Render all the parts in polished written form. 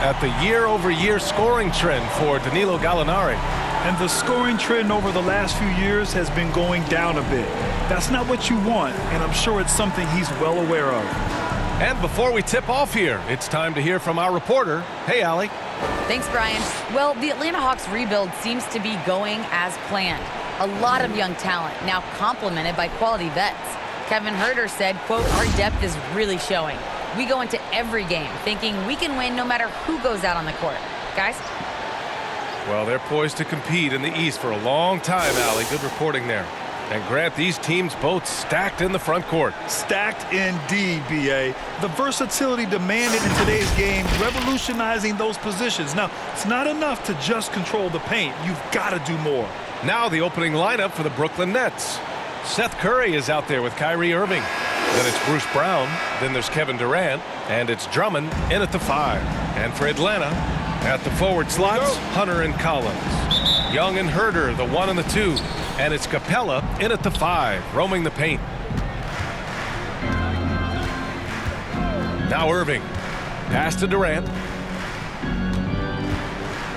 At the year-over-year scoring trend for Danilo Gallinari. And the scoring trend over the last few years has been going down a bit. That's not what you want, and I'm sure it's something he's well aware of. And before we tip off here, it's time to hear from our reporter. Hey, Allie. Thanks, Brian. Well, the Atlanta Hawks rebuild seems to be going as planned. A lot of young talent, now complemented by quality vets. Kevin Huerter said, quote, "Our depth is really showing. We go into every game thinking we can win no matter who goes out on the court." Guys? Well, they're poised to compete in the East for a long time, Allie. Good reporting there. And Grant, these teams both stacked in the front court. Stacked indeed, B.A. The versatility demanded in today's game, revolutionizing those positions. Now, it's not enough to just control the paint. You've got to do more. Now the opening lineup for the Brooklyn Nets. Seth Curry is out there with Kyrie Irving. Then it's Bruce Brown. Then there's Kevin Durant. And it's Drummond in at the 5. And for Atlanta, at the forward slots, Hunter and Collins. Young and Huerter, the 1 and the 2. And it's Capella in at the 5, roaming the paint. Now Irving. Pass to Durant.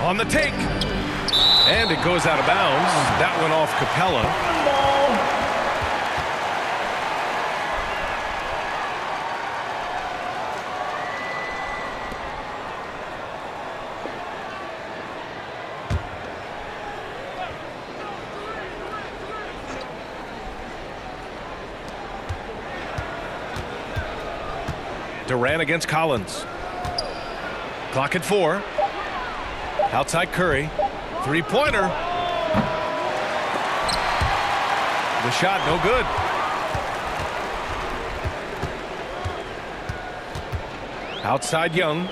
On the take. And it goes out of bounds. That one off Capella. Durant against Collins. Clock at 4. Outside Curry. Three-pointer. The shot no good. Outside Young.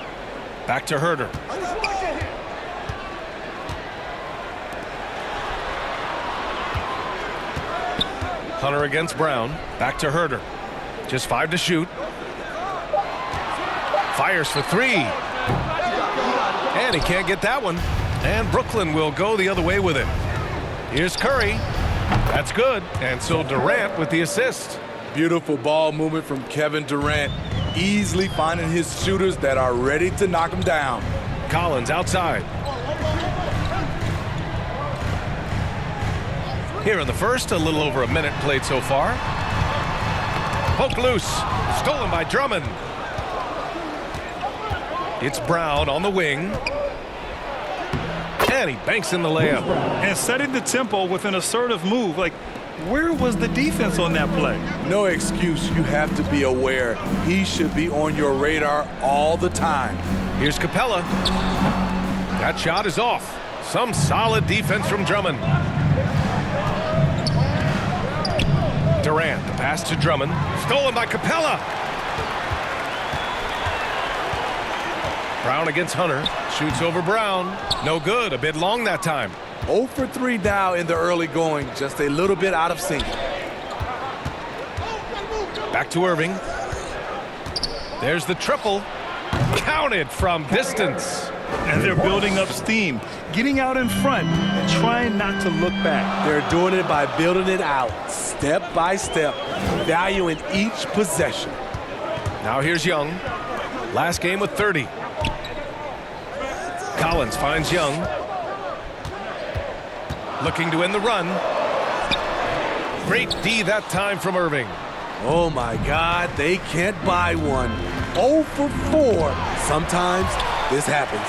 Back to Huerter. Hunter against Brown. Back to Huerter. Just 5 to shoot. Fires for 3. And he can't get that one. And Brooklyn will go the other way with it. Here's Curry. That's good. And so Durant with the assist. Beautiful ball movement from Kevin Durant. Easily finding his shooters that are ready to knock him down. Collins outside. Here in the first, a little over a minute played so far. Poke loose. Stolen by Drummond. It's Brown on the wing. And he banks in the layup. And setting the tempo with an assertive move. Like, where was the defense on that play? No excuse. You have to be aware. He should be on your radar all the time. Here's Capella. That shot is off. Some solid defense from Drummond. Durant, the pass to Drummond. Stolen by Capella. Brown against Hunter. Shoots over Brown. No good. A bit long that time. 0 for 3 now in the early going. Just a little bit out of sync. Back to Irving. There's the triple. Counted from distance. And they're building up steam. Getting out in front and trying not to look back. They're doing it by building it out. Step by step. Valuing each possession. Now here's Young. Last game with 30. Collins finds Young. Looking to end the run. Great D that time from Irving. Oh my God, they can't buy one. 0 for 4. Sometimes this happens.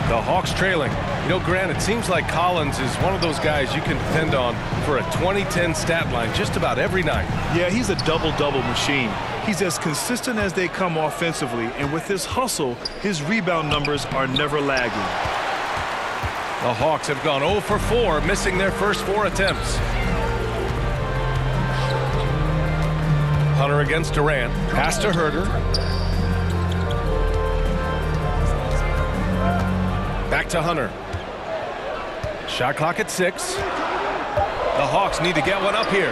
The Hawks trailing. You know, Grant, it seems like Collins is one of those guys you can depend on for a 2010 stat line just about every night. Yeah, he's a double-double machine. He's as consistent as they come offensively, and with his hustle, his rebound numbers are never lagging. The Hawks have gone 0 for 4, missing their first 4 attempts. Hunter against Durant. Pass to Huerter. Back to Hunter. Shot clock at 6. The Hawks need to get one up here.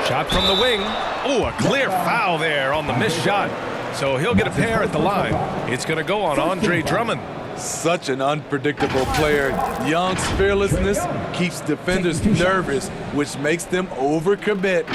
Shot from the wing. Ooh, a clear foul there on the missed shot. So he'll get a pair at the line. It's going to go on Andre Drummond. Such an unpredictable player. Young's fearlessness keeps defenders nervous, which makes them overcommit.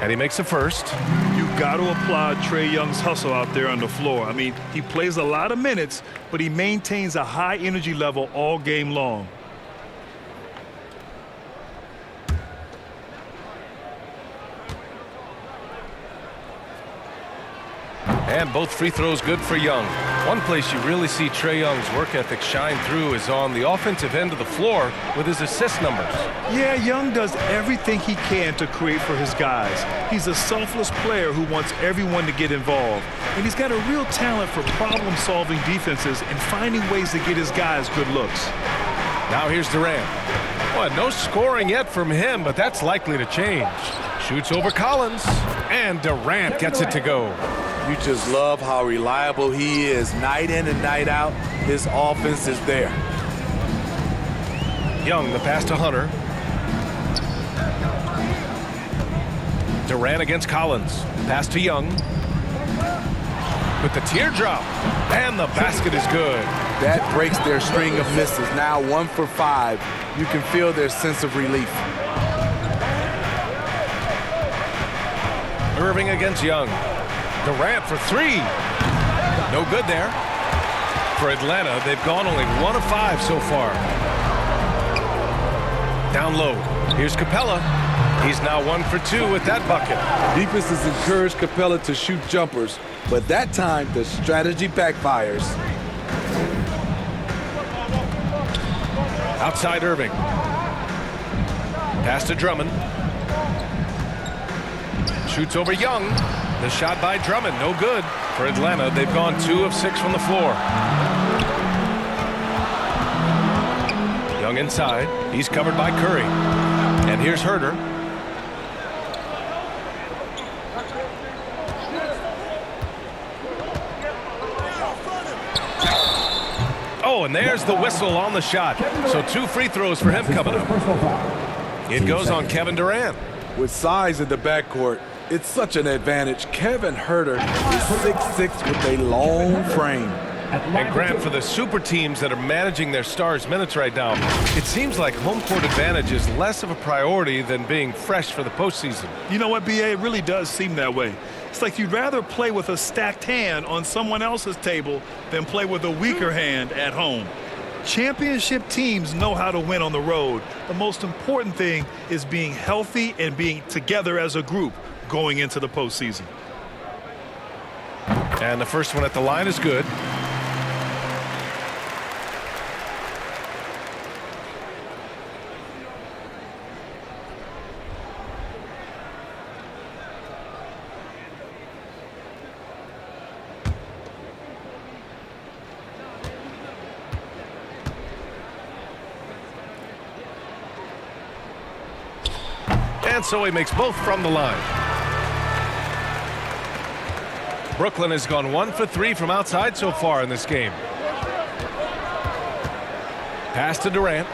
And he makes the first. You've got to applaud Trae Young's hustle out there on the floor. I mean, he plays a lot of minutes, but he maintains a high energy level all game long. And both free throws good for Young. One place you really see Trae Young's work ethic shine through is on the offensive end of the floor with his assist numbers. Yeah, Young does everything he can to create for his guys. He's a selfless player who wants everyone to get involved. And he's got a real talent for problem-solving defenses and finding ways to get his guys good looks. Now here's Durant. Well, no scoring yet from him, but that's likely to change. Shoots over Collins, and Durant gets it to go. You just love how reliable he is. Night in and night out, his offense is there. Young, the pass to Hunter. Durant against Collins. Pass to Young. With the teardrop. And the basket is good. That breaks their string of misses. Now 1 for 5. You can feel their sense of relief. Irving against Young. Durant for 3. No good there. For Atlanta, they've gone only 1 of 5 so far. Down low. Here's Capella. He's now 1 for 2 with that bucket. Defenses encourage Capella to shoot jumpers, but that time the strategy backfires. Outside Irving. Pass to Drummond. Shoots over Young. The shot by Drummond, no good. For Atlanta, they've gone 2 of 6 from the floor. Young inside. He's covered by Curry. And here's Herter. Oh, and there's the whistle on the shot. So 2 free throws for him coming up. It goes on Kevin Durant. With size in the backcourt, it's such an advantage. Kevin Herter is 6'6" with a long frame. And Grant, for the super teams that are managing their stars' minutes right now, it seems like home court advantage is less of a priority than being fresh for the postseason. You know what, B.A.? It really does seem that way. It's like you'd rather play with a stacked hand on someone else's table than play with a weaker hand at home. Championship teams know how to win on the road. The most important thing is being healthy and being together as a group going into the postseason. And the first one at the line is good. And so he makes both from the line. Brooklyn has gone 1 for 3 from outside so far in this game. Pass to Durant.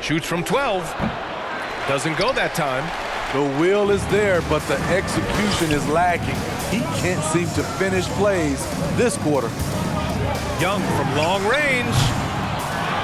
Shoots from 12. Doesn't go that time. The will is there, but the execution is lacking. He can't seem to finish plays this quarter. Young from long range.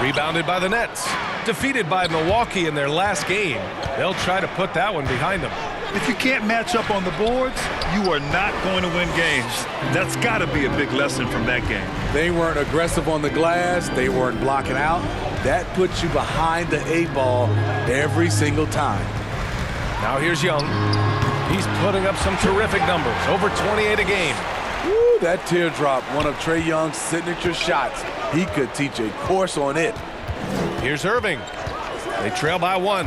Rebounded by the Nets. Defeated by Milwaukee in their last game. They'll try to put that one behind them. If you can't match up on the boards, you are not going to win games. That's got to be a big lesson from that game. They weren't aggressive on the glass. They weren't blocking out. That puts you behind the 8-ball every single time. Now here's Young. He's putting up some terrific numbers. Over 28 a game. Woo, that teardrop, one of Trae Young's signature shots. He could teach a course on it. Here's Irving. They trail by 1.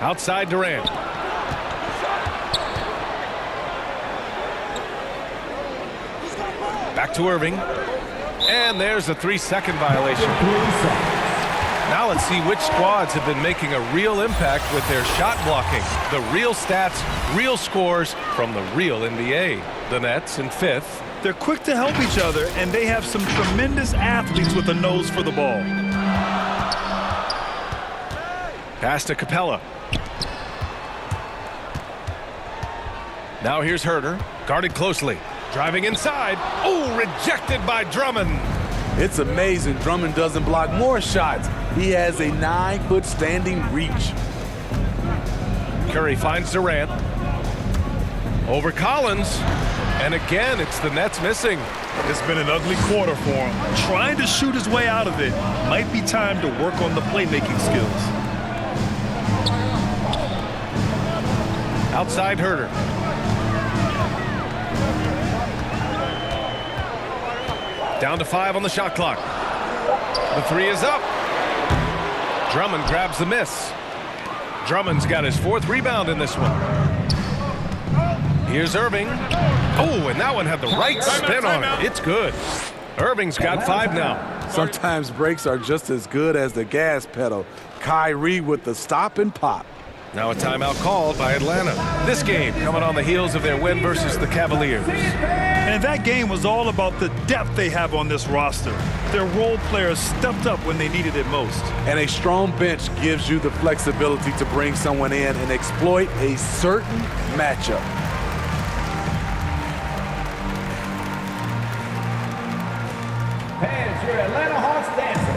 Outside Durant. Back to Irving. And there's a 3-second violation. Now let's see which squads have been making a real impact with their shot blocking. The real stats, real scores from the real NBA. The Nets in 5th. They're quick to help each other, and they have some tremendous athletes with a nose for the ball. Pass to Capella. Now here's Herter, guarded closely. Driving inside. Oh, rejected by Drummond. It's amazing Drummond doesn't block more shots. He has a 9-foot standing reach. Curry finds Durant. Over Collins. And again, it's the Nets missing. It's been an ugly quarter for him. Trying to shoot his way out of it. Might be time to work on the playmaking skills. Outside Herter. Down to 5 on the shot clock. The 3 is up. Drummond grabs the miss. Drummond's got his 4th rebound in this one. Here's Irving. Oh, and that one had the right spin on it. It's good. Irving's got 5 now. Sometimes breaks are just as good as the gas pedal. Kyrie with the stop and pop. Now a timeout called by Atlanta. This game coming on the heels of their win versus the Cavaliers. And that game was all about the depth they have on this roster. Their role players stepped up when they needed it most. And a strong bench gives you the flexibility to bring someone in and exploit a certain matchup. Fans, your Atlanta Hawks dancing.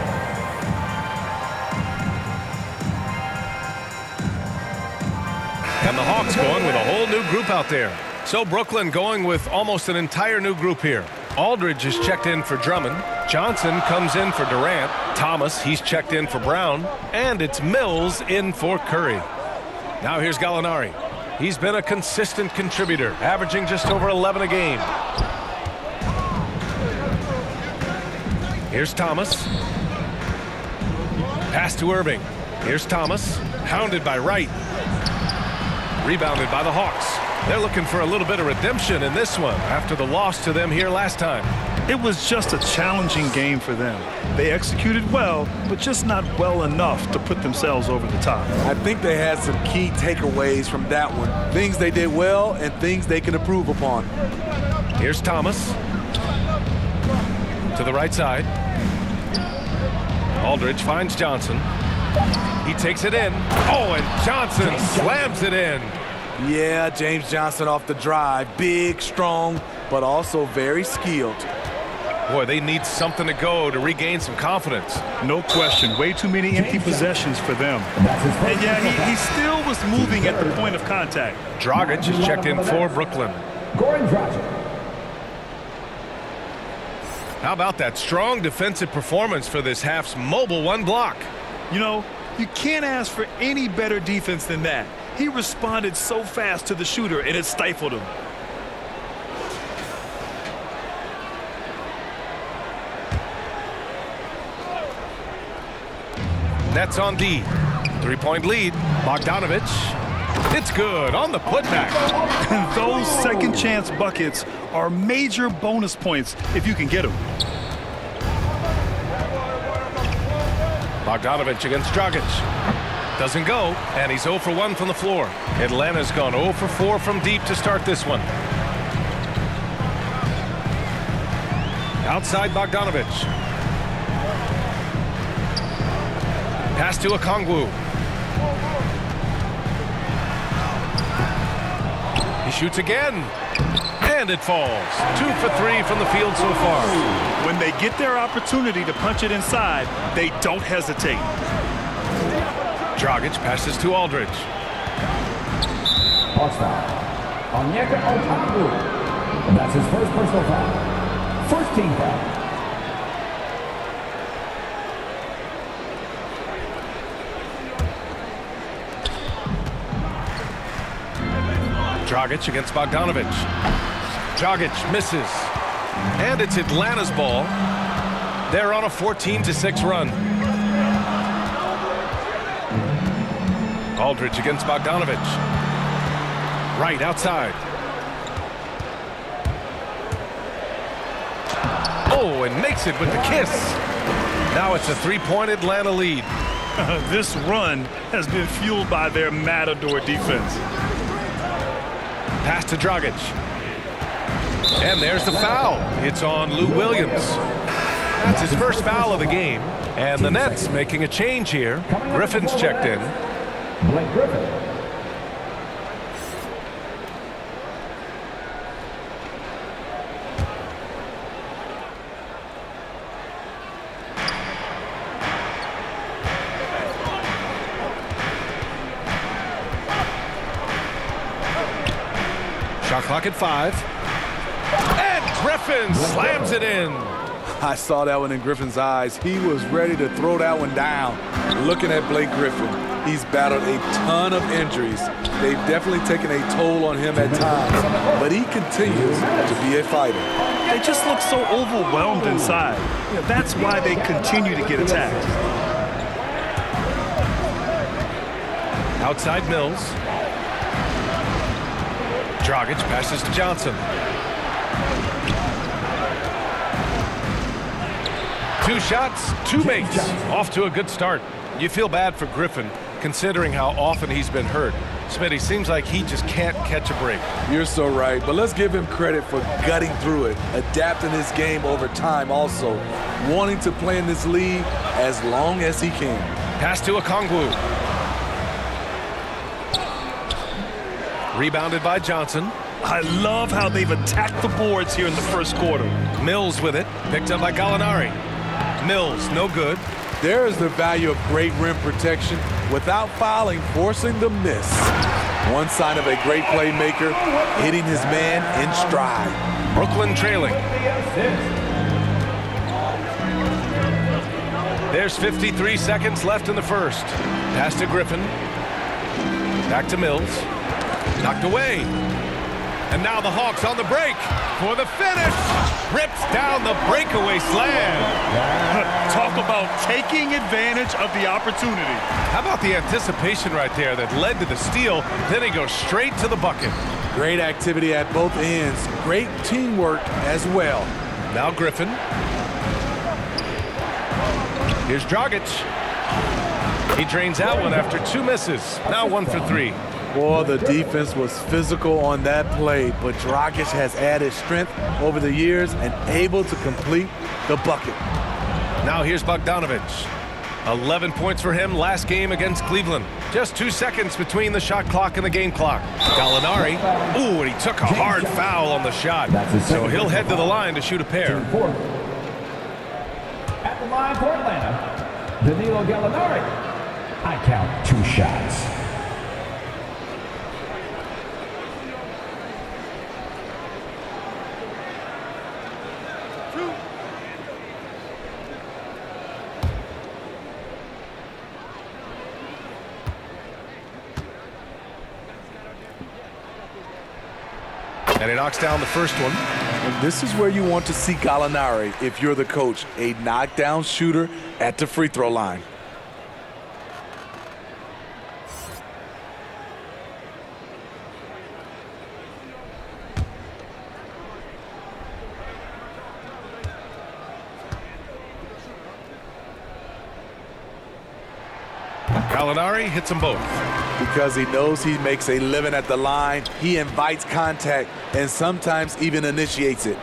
And the Hawks going with a whole new group out there. So Brooklyn going with almost an entire new group here. Aldridge is checked in for Drummond. Johnson comes in for Durant. Thomas, he's checked in for Brown. And it's Mills in for Curry. Now here's Gallinari. He's been a consistent contributor, averaging just over 11 a game. Here's Thomas. Pass to Irving. Here's Thomas. Hounded by Wright. Rebounded by the Hawks. They're looking for a little bit of redemption in this one after the loss to them here last time. It was just a challenging game for them. They executed well, but just not well enough to put themselves over the top. I think they had some key takeaways from that one. Things they did well and things they can improve upon. Here's Thomas. To the right side. Aldridge finds Johnson. He takes it in. Oh, and Johnson slams it in. Yeah, James Johnson off the drive. Big, strong, but also very skilled. Boy, they need something to go to regain some confidence. No question. Way too many empty possessions for them. And yeah, he still was moving at the point of contact. Dragic is checked in for Brooklyn. How about that strong defensive performance for this half's mobile 1 block? You know, you can't ask for any better defense than that. He responded so fast to the shooter, and it stifled him. Nets on D. 3-point lead. Bogdanovich. It's good on the putback. And those second chance buckets are major bonus points if you can get them. Bogdanovich against Dragic. Doesn't go, and he's 0 for 1 from the floor. Atlanta's gone 0 for 4 from deep to start this one. Outside Bogdanovich. Pass to Okongwu. He shoots again. And it falls. 2 for 3 from the field so far. When they get their opportunity to punch it inside, they don't hesitate. Dragic passes to Aldridge. Hawks foul. Onyeka Okongwu. And that's his first personal foul. First team foul. Dragic against Bogdanovich. Dragic misses. And it's Atlanta's ball. They're on a 14-6 run. Aldridge against Bogdanovich. Right outside. Oh, and makes it with the kiss. Now it's a three-point Atlanta lead. This run has been fueled by their Matador defense. Pass to Dragic. And there's the foul. It's on Lou Williams. That's his first foul of the game. And the Nets making a change here. Griffin's checked in. Blake Griffin. Shot clock at 5. And Griffin slams it in. I saw that one in Griffin's eyes. He was ready to throw that one down. Looking at Blake Griffin, he's battled a ton of injuries. They've definitely taken a toll on him at times, but he continues to be a fighter. They just look so overwhelmed inside. That's why they continue to get attacked. Outside Mills. Dragic passes to Johnson. 2 shots, 2 makes. Off to a good start. You feel bad for Griffin, considering how often he's been hurt. Smitty, seems like he just can't catch a break. You're so right, but let's give him credit for gutting through it, adapting his game over time also, wanting to play in this league as long as he can. Pass to Okongwu. Rebounded by Johnson. I love how they've attacked the boards here in the first quarter. Mills with it, picked up by Gallinari. Mills, no good. There is the value of great rim protection without fouling, forcing the miss. One sign of a great playmaker, hitting his man in stride. Brooklyn trailing. There's 53 seconds left in the first. Pass to Griffin. Back to Mills. Knocked away. And now the Hawks on the break for the finish. Rips down the breakaway slam. Talk about taking advantage of the opportunity. How about the anticipation right there that led to the steal? Then he goes straight to the bucket. Great activity at both ends. Great teamwork as well. Now Griffin. Here's Dragic. He drains that one after 2 misses. Now 1 for 3. Boy, the defense was physical on that play, but Dragic has added strength over the years and able to complete the bucket. Now here's Bogdanovich. 11 points for him last game against Cleveland. Just 2 seconds between the shot clock and the game clock. Gallinari. Ooh, and he took a hard foul on the shot. So he'll head to the line to shoot a pair. At the line for Atlanta, Danilo Gallinari. I count 2 shots. And he knocks down the first one. And this is where you want to see Gallinari if you're the coach, a knockdown shooter at the free throw line. Gallinari hits them both. Because he knows he makes a living at the line, he invites contact and sometimes even initiates it.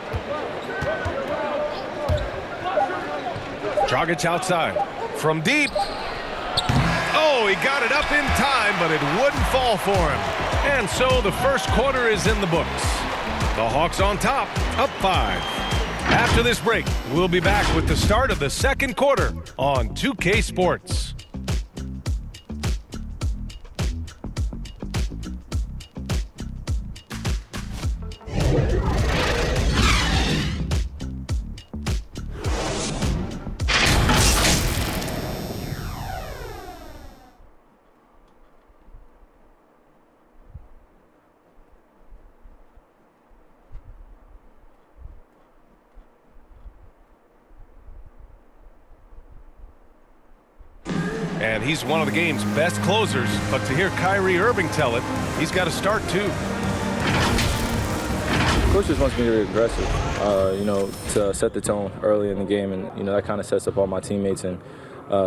Dragic outside. From deep. Oh, he got it up in time, but it wouldn't fall for him. And so the first quarter is in the books. The Hawks on top, up 5. After this break, we'll be back with the start of the second quarter on 2K Sports. and he's one of the game's best closers. But to hear Kyrie Irving tell it, he's got to start too. Coach just wants me to be aggressive, to set the tone early in the game, and that kind of sets up all my teammates and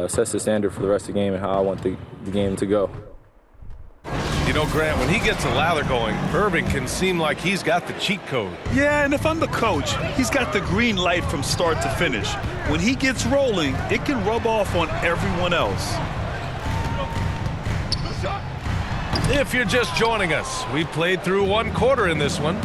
sets the standard for the rest of the game and how I want the game to go. You know, Grant, when he gets a lather going, Irving can seem like he's got the cheat code. Yeah, and if I'm the coach, he's got the green light from start to finish. When he gets rolling, it can rub off on everyone else. If you're just joining us, we played through one quarter in this one.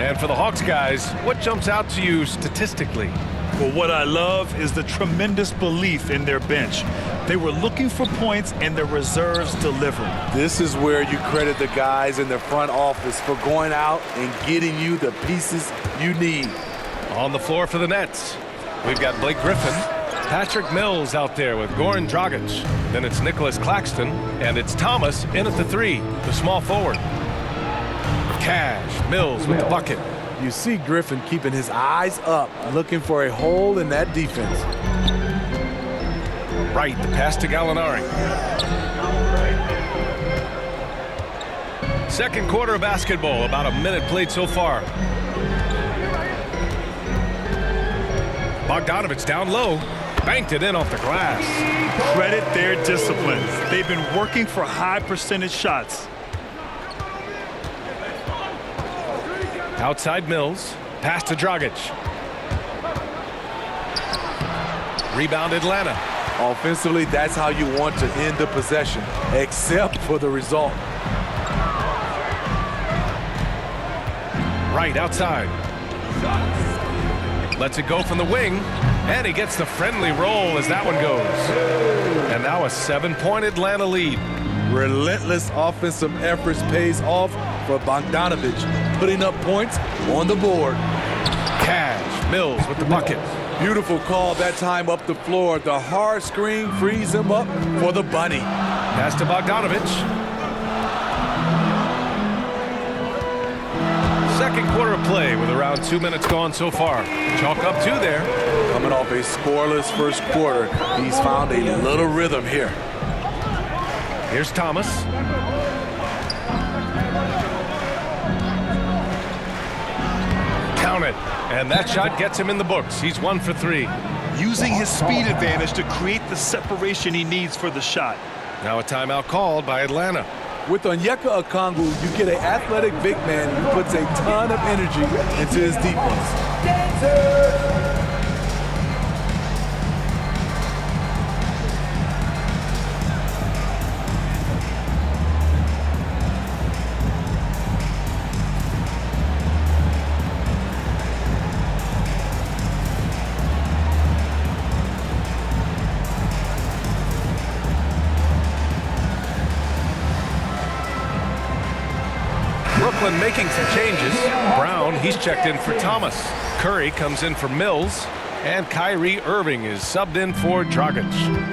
And for the Hawks guys, what jumps out to you statistically? Well, what I love is the tremendous belief in their bench. They were looking for points, and their reserves delivered. This is where you credit the guys in the front office for going out and getting you the pieces you need. On the floor for the Nets, we've got Blake Griffin, Patrick Mills out there with Goran Dragic. Then it's Nicholas Claxton, and it's Thomas in at the three, the small forward. Cash, Mills with the bucket. You see Griffin keeping his eyes up, looking for a hole in that defense. Right, the pass to Gallinari. Second quarter of basketball, about a minute played so far. Bogdanovich down low, banked it in off the glass. Credit their discipline. They've been working for high percentage shots. Outside Mills, pass to Dragic. Rebound Atlanta. Offensively, that's how you want to end the possession, except for the result. Right outside. Lets it go from the wing, and he gets the friendly roll as that one goes. And now a 7-point Atlanta lead. Relentless offensive efforts pays off for Bogdanovich, putting up points on the board. Cash, Mills with the bucket. Beautiful call that time up the floor. The hard screen frees him up for the bunny. Pass to Bogdanovich. Second quarter of play with around 2 minutes gone so far. Chalk up 2 there. Coming off a scoreless first quarter, he's found a little rhythm here. Here's Thomas. Count it. And that shot gets him in the books. He's 1 for 3. Using his speed advantage to create the separation he needs for the shot. Now a timeout called by Atlanta. With Onyeka Okongwu, you get an athletic big man who puts a ton of energy into his defense. Brooklyn making some changes. Brown, he's checked in for Thomas. Curry comes in for Mills. And Kyrie Irving is subbed in for Dragic.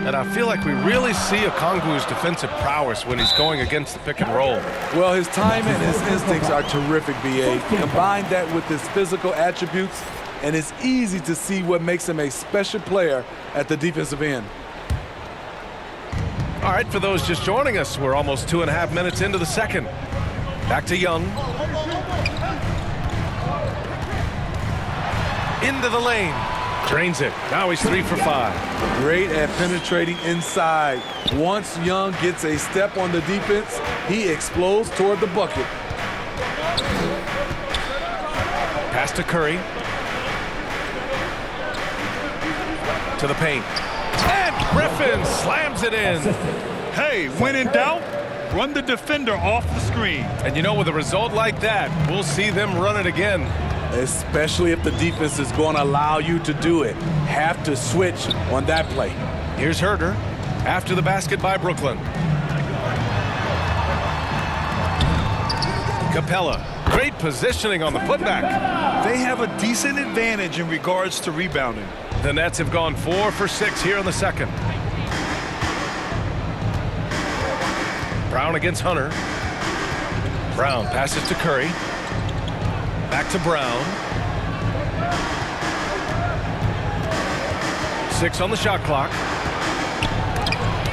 And I feel like we really see Okongwu's defensive prowess when he's going against the pick and roll. Well, his timing and his instincts are terrific, B.A. Combine that with his physical attributes, and it's easy to see what makes him a special player at the defensive end. All right, for those just joining us, we're almost 2.5 minutes into the second. Back to Young. Into the lane. Drains it. Now he's 3 for 5. Great at penetrating inside. Once Young gets a step on the defense, he explodes toward the bucket. Pass to Curry. To the paint. And Griffin slams it in. Hey, when in doubt, run the defender off the screen. And you know, with a result like that, we'll see them run it again. Especially if the defense is going to allow you to do it. Have to switch on that play. Here's Herter after the basket by Brooklyn. Capella, great positioning on the putback. They have a decent advantage in regards to rebounding. The Nets have gone 4 for 6 here in the second. Brown against Hunter. Brown passes to Curry. Back to Brown. 6 on the shot clock.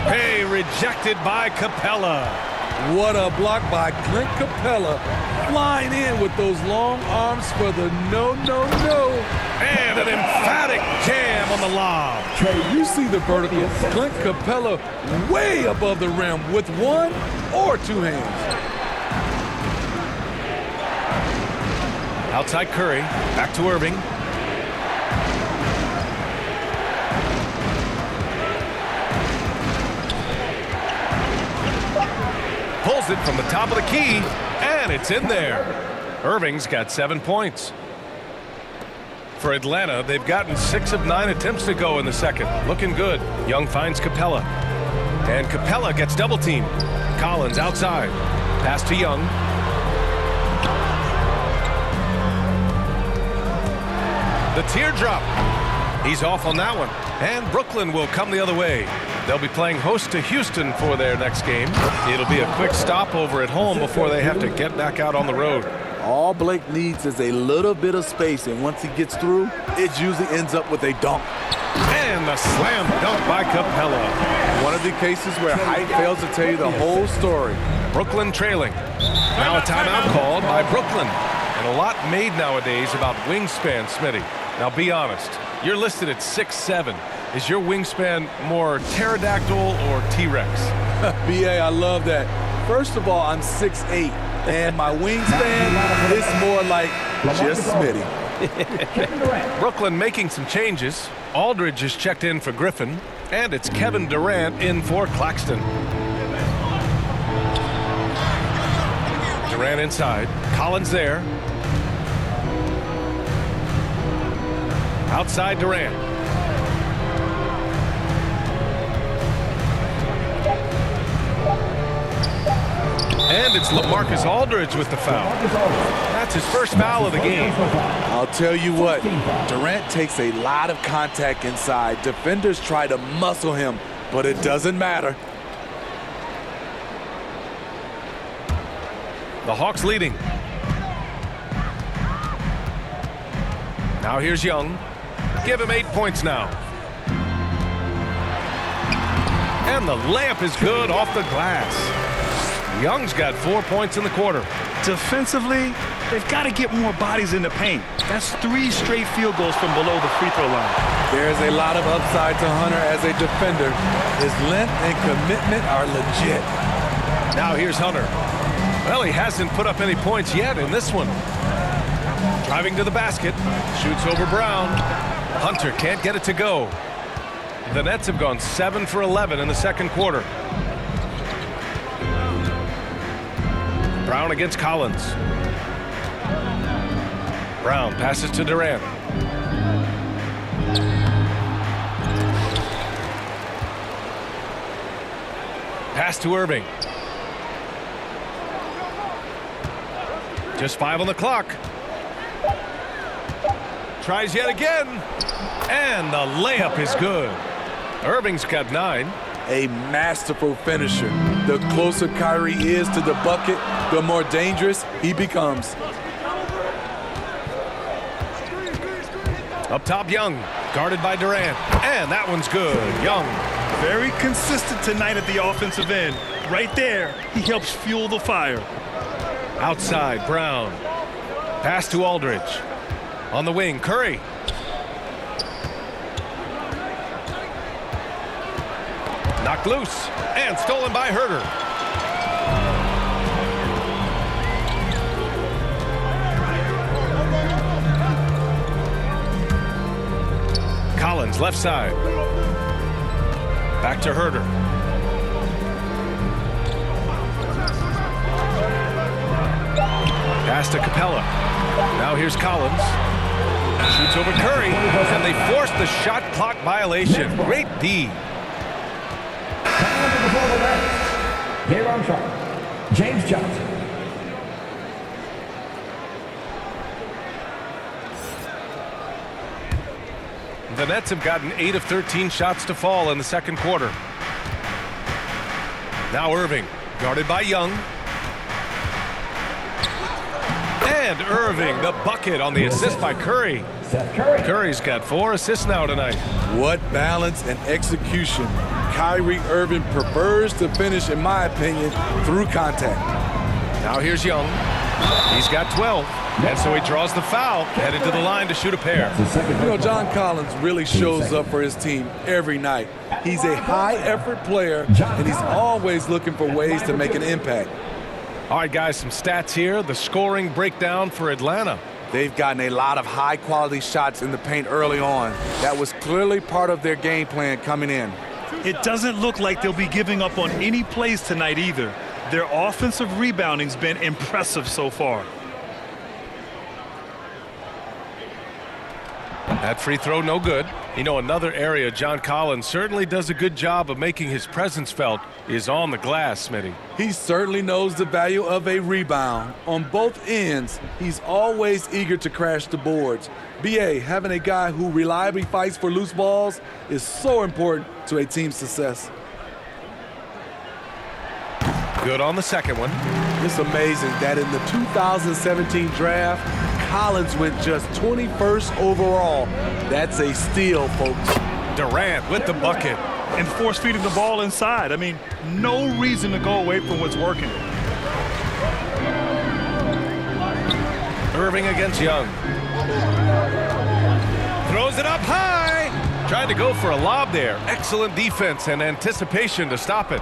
Hey, rejected by Capella. What a block by Clint Capella. Flying in with those long arms for the no. And an emphatic jam on the lob. You see the vertical. Clint Capella way above the rim with one or two hands. Outside Curry. Back to Irving. Pulls it from the top of the key, and it's in there. Irving's got 7 points. For Atlanta, they've gotten 6 of 9 attempts to go in the second. Looking good. Young finds Capella. And Capella gets double teamed. Collins outside. Pass to Young. The teardrop. He's off on that one. And Brooklyn will come the other way. They'll be playing host to Houston for their next game. It'll be a quick stopover at home before they have to get back out on the road. All Blake needs is a little bit of space, and once he gets through, it usually ends up with a dunk. And the slam dunk by Capella. One of the cases where height fails to tell you the whole story. Brooklyn trailing. Now a timeout called by Brooklyn. And a lot made nowadays about wingspan, Smitty. Now be honest, you're listed at 6'7". Is your wingspan more pterodactyl or T-Rex? BA, I love that. First of all, I'm 6'8", and my wingspan is more like just Smitty. Brooklyn making some changes. Aldridge is checked in for Griffin, and it's Kevin Durant in for Claxton. Durant inside. Collins there. Outside Durant. And it's LaMarcus Aldridge with the foul. That's his first foul of the game. I'll tell you what, Durant takes a lot of contact inside. Defenders try to muscle him, but it doesn't matter. The Hawks leading. Now here's Young. Give him 8 points now. And the layup is good off the glass. Young's got 4 points in the quarter. Defensively, they've got to get more bodies in the paint. That's 3 straight field goals from below the free throw line. There's a lot of upside to Hunter as a defender. His length and commitment are legit. Now here's Hunter. Well, he hasn't put up any points yet in this one. Driving to the basket. Shoots over Brown. Hunter can't get it to go. The Nets have gone 7 for 11 in the second quarter. Brown against Collins. Brown passes to Durant. Pass to Irving. Just 5 on the clock. Tries yet again. And the layup is good. Irving's got 9. A masterful finisher. The closer Kyrie is to the bucket, the more dangerous he becomes. Up top, Young. Guarded by Durant. And that one's good. Young. Very consistent tonight at the offensive end. Right there, he helps fuel the fire. Outside, Brown. Pass to Aldridge. On the wing, Curry. Knocked loose and stolen by Herter. Collins left side. Back to Herter. Pass to Capella. Now here's Collins. Shoots over Curry, and they force the shot clock violation. Great D. Here on shot, James Johnson. The Nets have gotten 8 of 13 shots to fall in the second quarter. Now Irving, guarded by Young. And Irving, the bucket on the assist by Curry. Seth Curry. Curry's got 4 assists now tonight. What balance and execution. Kyrie Irving prefers to finish, in my opinion, through contact. Now here's Young. He's got 12. And so he draws the foul, headed to the line to shoot a pair. You know, John Collins really shows up for his team every night. He's a high-effort player, and he's always looking for ways to make an impact. All right, guys, some stats here. The scoring breakdown for Atlanta. They've gotten a lot of high-quality shots in the paint early on. That was clearly part of their game plan coming in. It doesn't look like they'll be giving up on any plays tonight either. Their offensive rebounding's been impressive so far. That free throw no good. You know, another area John Collins certainly does a good job of making his presence felt is on the glass, Smitty. He certainly knows the value of a rebound. On both ends, he's always eager to crash the boards. B.A., having a guy who reliably fights for loose balls is so important to a team's success. Good on the second one. It's amazing that in the 2017 draft, Collins went just 21st overall. That's a steal, folks. Durant with the bucket. And force feeding the ball inside. I mean, no reason to go away from what's working. Irving against Young. Throws it up high. Tried to go for a lob there. Excellent defense and anticipation to stop it.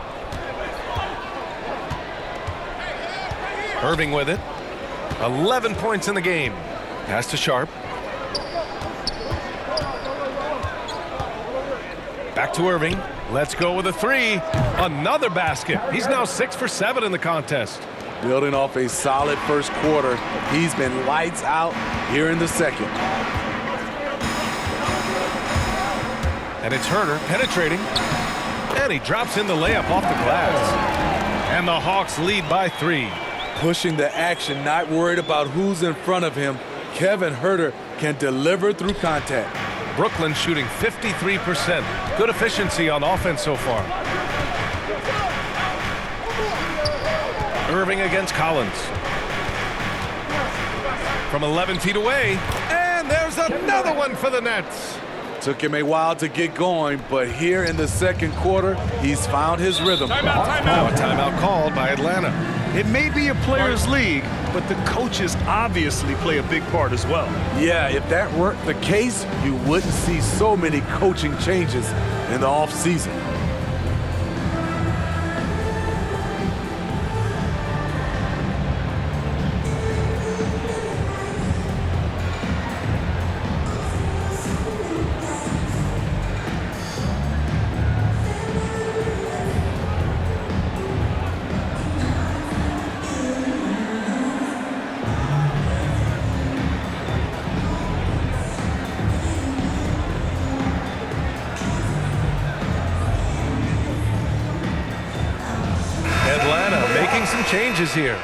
Irving with it. 11 points in the game. Pass to Sharp. Back to Irving. Let's go with a 3. Another basket. He's now 6 for 7 in the contest. Building off a solid first quarter, he's been lights out here in the second. And it's Herter penetrating. And he drops in the layup off the glass. And the Hawks lead by 3. Pushing the action, not worried about who's in front of him. Kevin Herter can deliver through contact. Brooklyn shooting 53%. Good efficiency on offense so far. Irving against Collins. From 11 feet away. And there's another one for the Nets. Took him a while to get going, but here in the second quarter, he's found his rhythm. Timeout, timeout. Now a timeout called by Atlanta. It may be a players' league, but the coaches obviously play a big part as well. Yeah, if that weren't the case, you wouldn't see so many coaching changes in the offseason. Some changes here.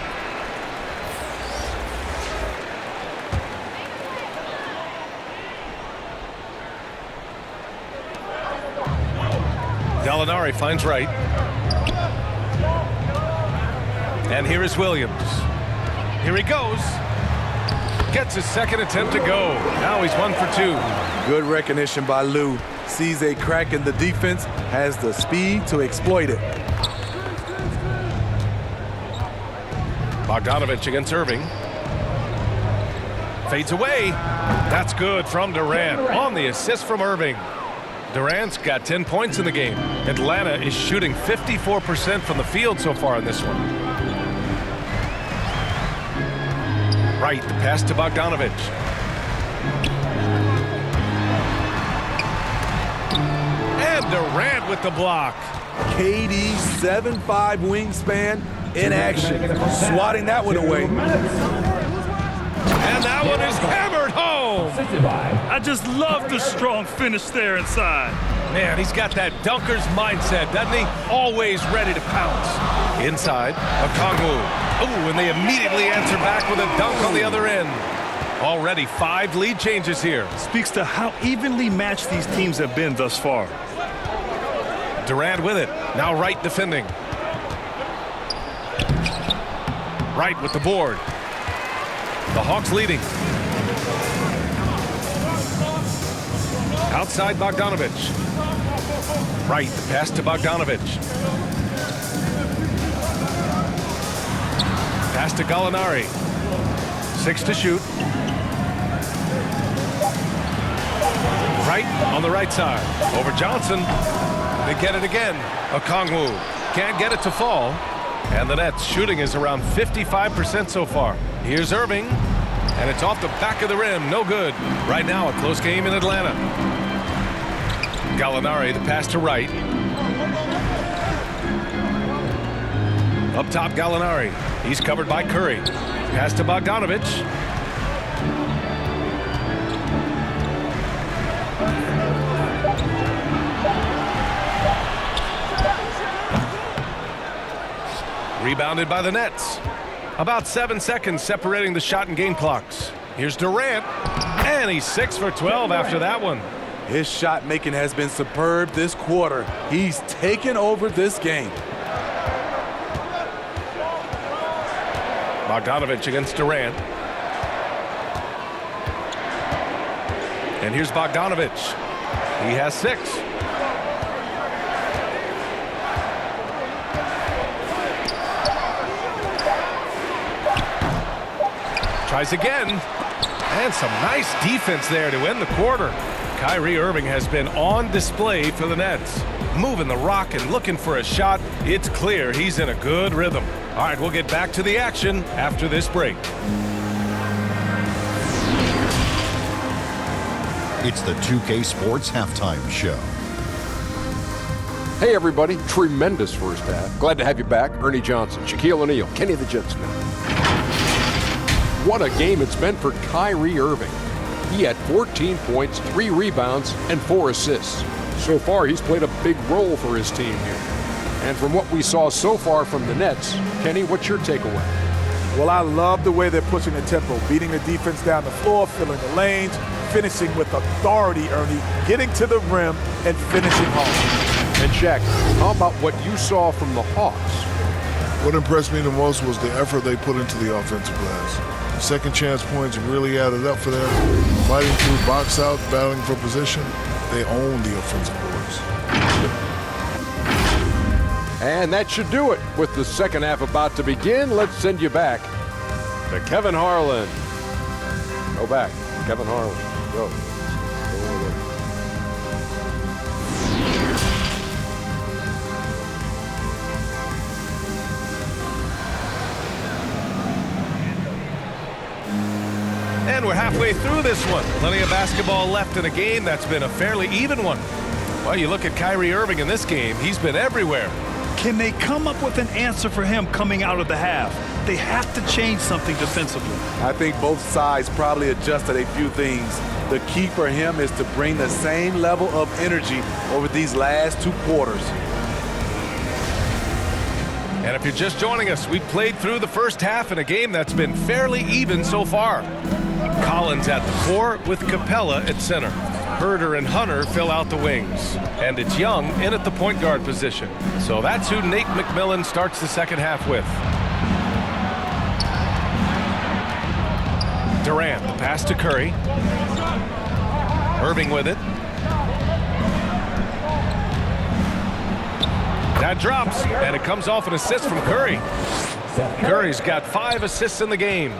Gallinari finds Wright. And here is Williams. Here he goes. Gets his second attempt to go. Now he's 1 for 2. Good recognition by Lou. Sees a crack in the defense, has the speed to exploit it. Bogdanovich against Irving. Fades away. That's good from Durant on the assist from Irving. Durant's got 10 points in the game. Atlanta is shooting 54% from the field so far in this one. Right, the pass to Bogdanovich. And Durant with the block. KD's 7'5" wingspan in action, swatting that one away. And that one is hammered home. I just love the strong finish there inside. Man, he's got that dunker's mindset, doesn't he? Always ready to pounce. Inside, Okongwu. Ooh, and they immediately answer back with a dunk on the other end. Already 5 lead changes here. Speaks to how evenly matched these teams have been thus far. Durant with it. Now Wright defending. Wright with the board. The Hawks leading. Outside Bogdanovich. Right, the pass to Bogdanovich. Pass to Gallinari. 6 to shoot. Right on the right side. Over Johnson. They get it again. Okongwu can't get it to fall. And the Nets shooting is around 55% so far. Here's Irving. And it's off the back of the rim. No good. Right now, a close game in Atlanta. Gallinari, the pass to Wright. Up top, Gallinari. He's covered by Curry. Pass to Bogdanovich. Rebounded by the Nets. About 7 seconds separating the shot and game clocks. Here's Durant. And he's 6 for 12 after that one. His shot making has been superb this quarter. He's taken over this game. Bogdanovich against Durant. And here's Bogdanovich. He has 6. Tries again. And some nice defense there to end the quarter. Kyrie Irving has been on display for the Nets. Moving the rock and looking for a shot. It's clear he's in a good rhythm. All right, we'll get back to the action after this break. It's the 2K Sports Halftime Show. Hey everybody, tremendous first half. Glad to have you back. Ernie Johnson, Shaquille O'Neal, Kenny the Jet Smith. What a game it's been for Kyrie Irving. He had 14 points, 3 rebounds, and 4 assists. So far, he's played a big role for his team here. And from what we saw so far from the Nets, Kenny, what's your takeaway? Well, I love the way they're pushing the tempo, beating the defense down the floor, filling the lanes, finishing with authority, Ernie, getting to the rim and finishing home. And Shaq, how about what you saw from the Hawks? What impressed me the most was the effort they put into the offensive glass. Second chance points really added up for them. Fighting through box out, battling for position, they own the offensive boards. And that should do it. With the second half about to begin, let's send you back to Kevin Harlan. Go back, Kevin Harlan. Go over there. And we're halfway through this one. Plenty of basketball left in a game that's been a fairly even one. Well, you look at Kyrie Irving in this game, he's been everywhere. Can they come up with an answer for him coming out of the half? They have to change something defensively. I think both sides probably adjusted a few things. The key for him is to bring the same level of energy over these last 2 quarters. And if you're just joining us, we played through the first half in a game that's been fairly even so far. Collins at the 4 with Capella at center. Herder and Hunter fill out the wings. And it's Young in at the point guard position. So that's who Nate McMillan starts the second half with. Durant, the pass to Curry. Irving with it. That drops, and it comes off an assist from Curry. Curry's got 5 assists in the game.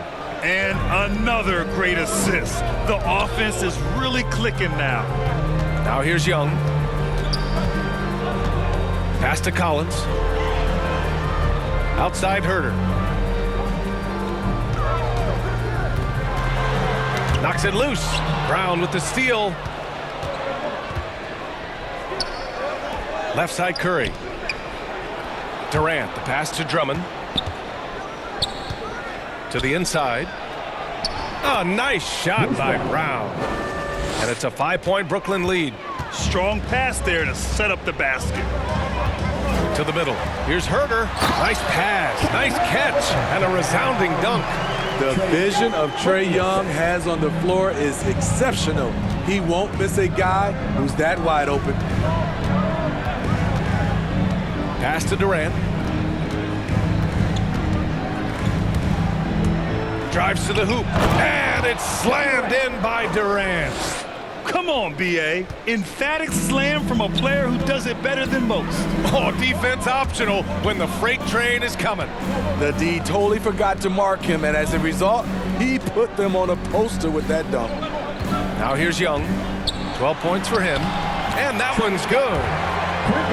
And another great assist. The offense is really clicking now. Now here's Young. Pass to Collins. Outside Herder. Knocks it loose. Brown with the steal. Left side Curry. Durant, the pass to Drummond. To the inside. A nice shot by Brown. And it's a 5-point Brooklyn lead. Strong pass there to set up the basket. To the middle. Here's Herder. Nice pass. Nice catch. And a resounding dunk. The vision of Trae Young has on the floor is exceptional. He won't miss a guy who's that wide open. Pass to Durant. Drives to the hoop. And it's slammed in by Durant. Come on, B.A. Emphatic slam from a player who does it better than most. Oh, defense optional when the freight train is coming. The D totally forgot to mark him, and as a result, he put them on a poster with that dunk. Now here's Young. 12 points for him. And that one's good.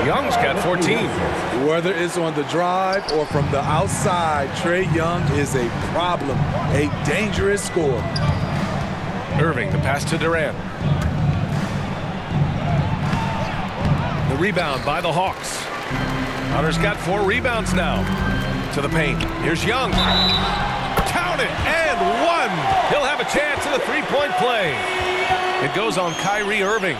Young's got 14. Whether it's on the drive or from the outside, Trae Young is a problem, a dangerous scorer. Irving, the pass to Durant. The rebound by the Hawks. Hunter's got 4 rebounds now. To the paint. Here's Young. Count it, and 1. He'll have a chance in the three-point play. It goes on Kyrie Irving.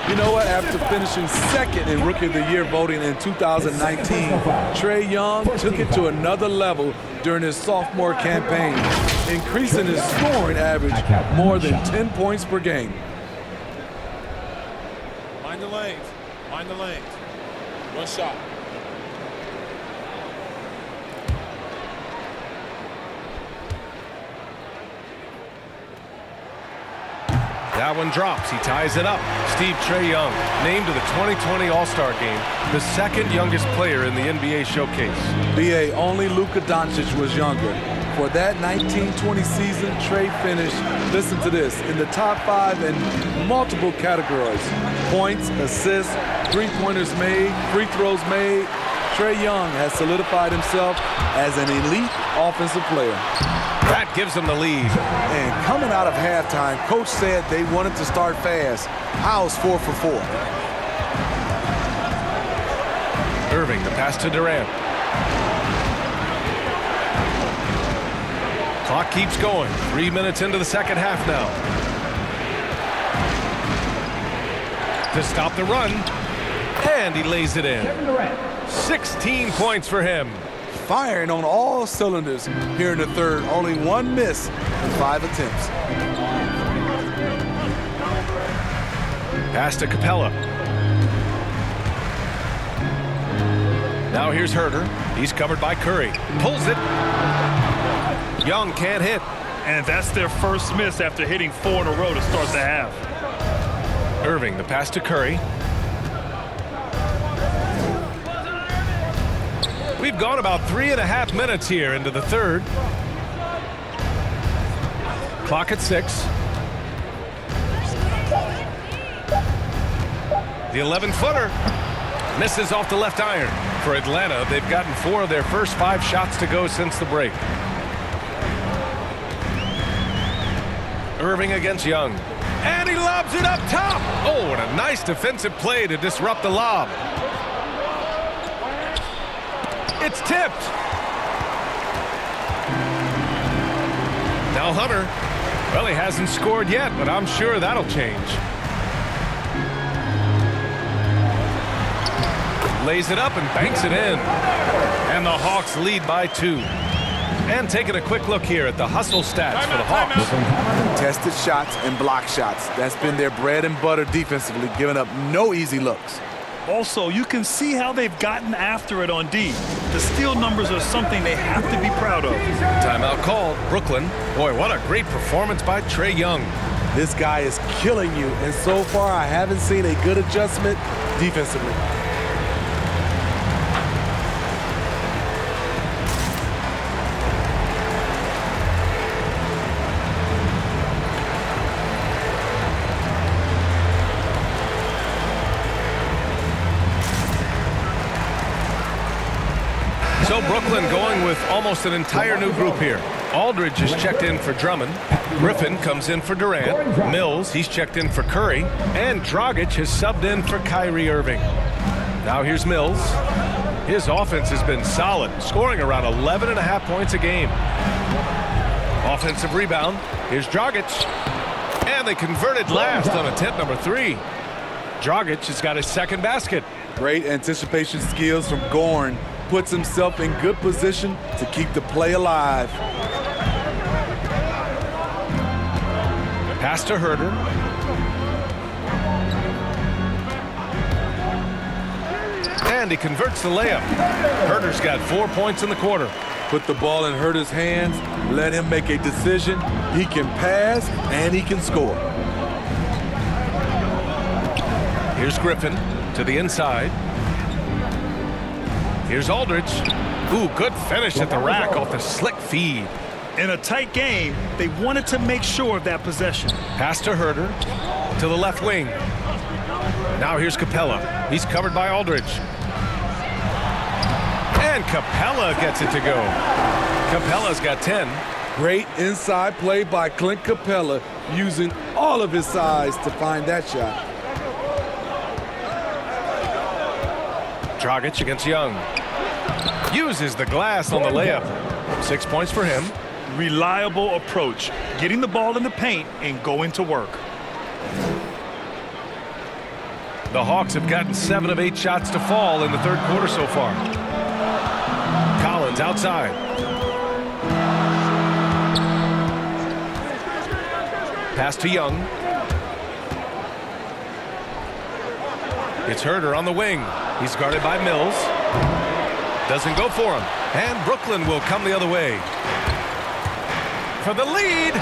You know what? After finishing second in Rookie of the Year voting in 2019, Trae Young took it to another level during his sophomore campaign, increasing his scoring average more than 10 points per game. Mind the lanes. Mind the lanes. One shot. That one drops. He ties it up. Trae Young, named to the 2020 All-Star Game, the second youngest player in the NBA showcase. B.A. only Luka Doncic was younger. For that 1920 season, Trae finished, listen to this, in the top 5 in multiple categories. Points, assists, three-pointers made, free throws made. Trae Young has solidified himself as an elite offensive player. That gives them the lead. And coming out of halftime, coach said they wanted to start fast. How's 4 for 4? Irving, the pass to Durant. Clock keeps going. 3 minutes into the second half now. To stop the run. And he lays it in. 16 points for him. Firing on all cylinders here in the third. Only 1 miss in 5 attempts. Pass to Capella. Now here's Herter. He's covered by Curry. Pulls it. Young can't hit. And that's their first miss after hitting 4 in a row to start the half. Irving, the pass to Curry. We've gone about 3.5 minutes here into the third. Clock at 6. The 11-footer misses off the left iron. For Atlanta, they've gotten 4 of their first 5 shots to go since the break. Irving against Young. And he lobs it up top. Oh, and a nice defensive play to disrupt the lob. It's tipped. Now Hunter. Well, he hasn't scored yet, but I'm sure that'll change. Lays it up and banks it in. And the Hawks lead by 2. And taking a quick look here at the hustle stats for the Hawks. Contested shots and block shots. That's been their bread and butter defensively, giving up no easy looks. Also, you can see how they've gotten after it on D. The steal numbers are something they have to be proud of. Timeout called. Brooklyn. Boy, what a great performance by Trae Young. This guy is killing you, and so far I haven't seen a good adjustment defensively. So Brooklyn going with almost an entire new group here. Aldridge is checked in for Drummond. Griffin comes in for Durant. Mills, he's checked in for Curry. And Dragic has subbed in for Kyrie Irving. Now here's Mills. His offense has been solid, scoring around 11.5 points a game. Offensive rebound. Here's Dragic. And they converted last on attempt number 3. Dragic has got his second basket. Great anticipation skills from Gorn. Puts himself in good position to keep the play alive. Pass to Herter. And he converts the layup. Herter's got 4 points in the quarter. Put the ball in Herter's hands. Let him make a decision. He can pass and he can score. Here's Griffin to the inside. Here's Aldridge. Ooh, good finish at the rack off the slick feed. In a tight game, they wanted to make sure of that possession. Pass to Herder to the left wing. Now here's Capella. He's covered by Aldridge. And Capella gets it to go. Capella's got 10. Great inside play by Clint Capella, using all of his size to find that shot. Dragic against Young. Uses the glass on the layup. 6 points for him. Reliable approach, getting the ball in the paint and going to work. The Hawks have gotten 7 of 8 shots to fall in the third quarter so far. Collins outside. Pass to Young. It's Herder on the wing. He's guarded by Mills. Doesn't go for him. And Brooklyn will come the other way. For the lead.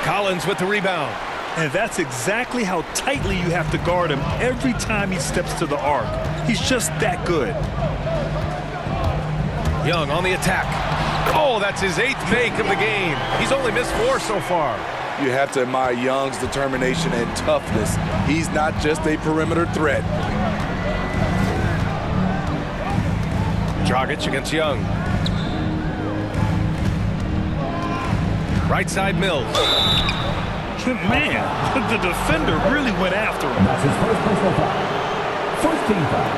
Collins with the rebound. And that's exactly how tightly you have to guard him every time he steps to the arc. He's just that good. Young on the attack. Oh, that's his 8th make of the game. He's only missed 4 so far. You have to admire Young's determination and toughness. He's not just a perimeter threat. Dragic against Young. Right side Mills. Man, the defender really went after him. That's his first personal foul. First team foul.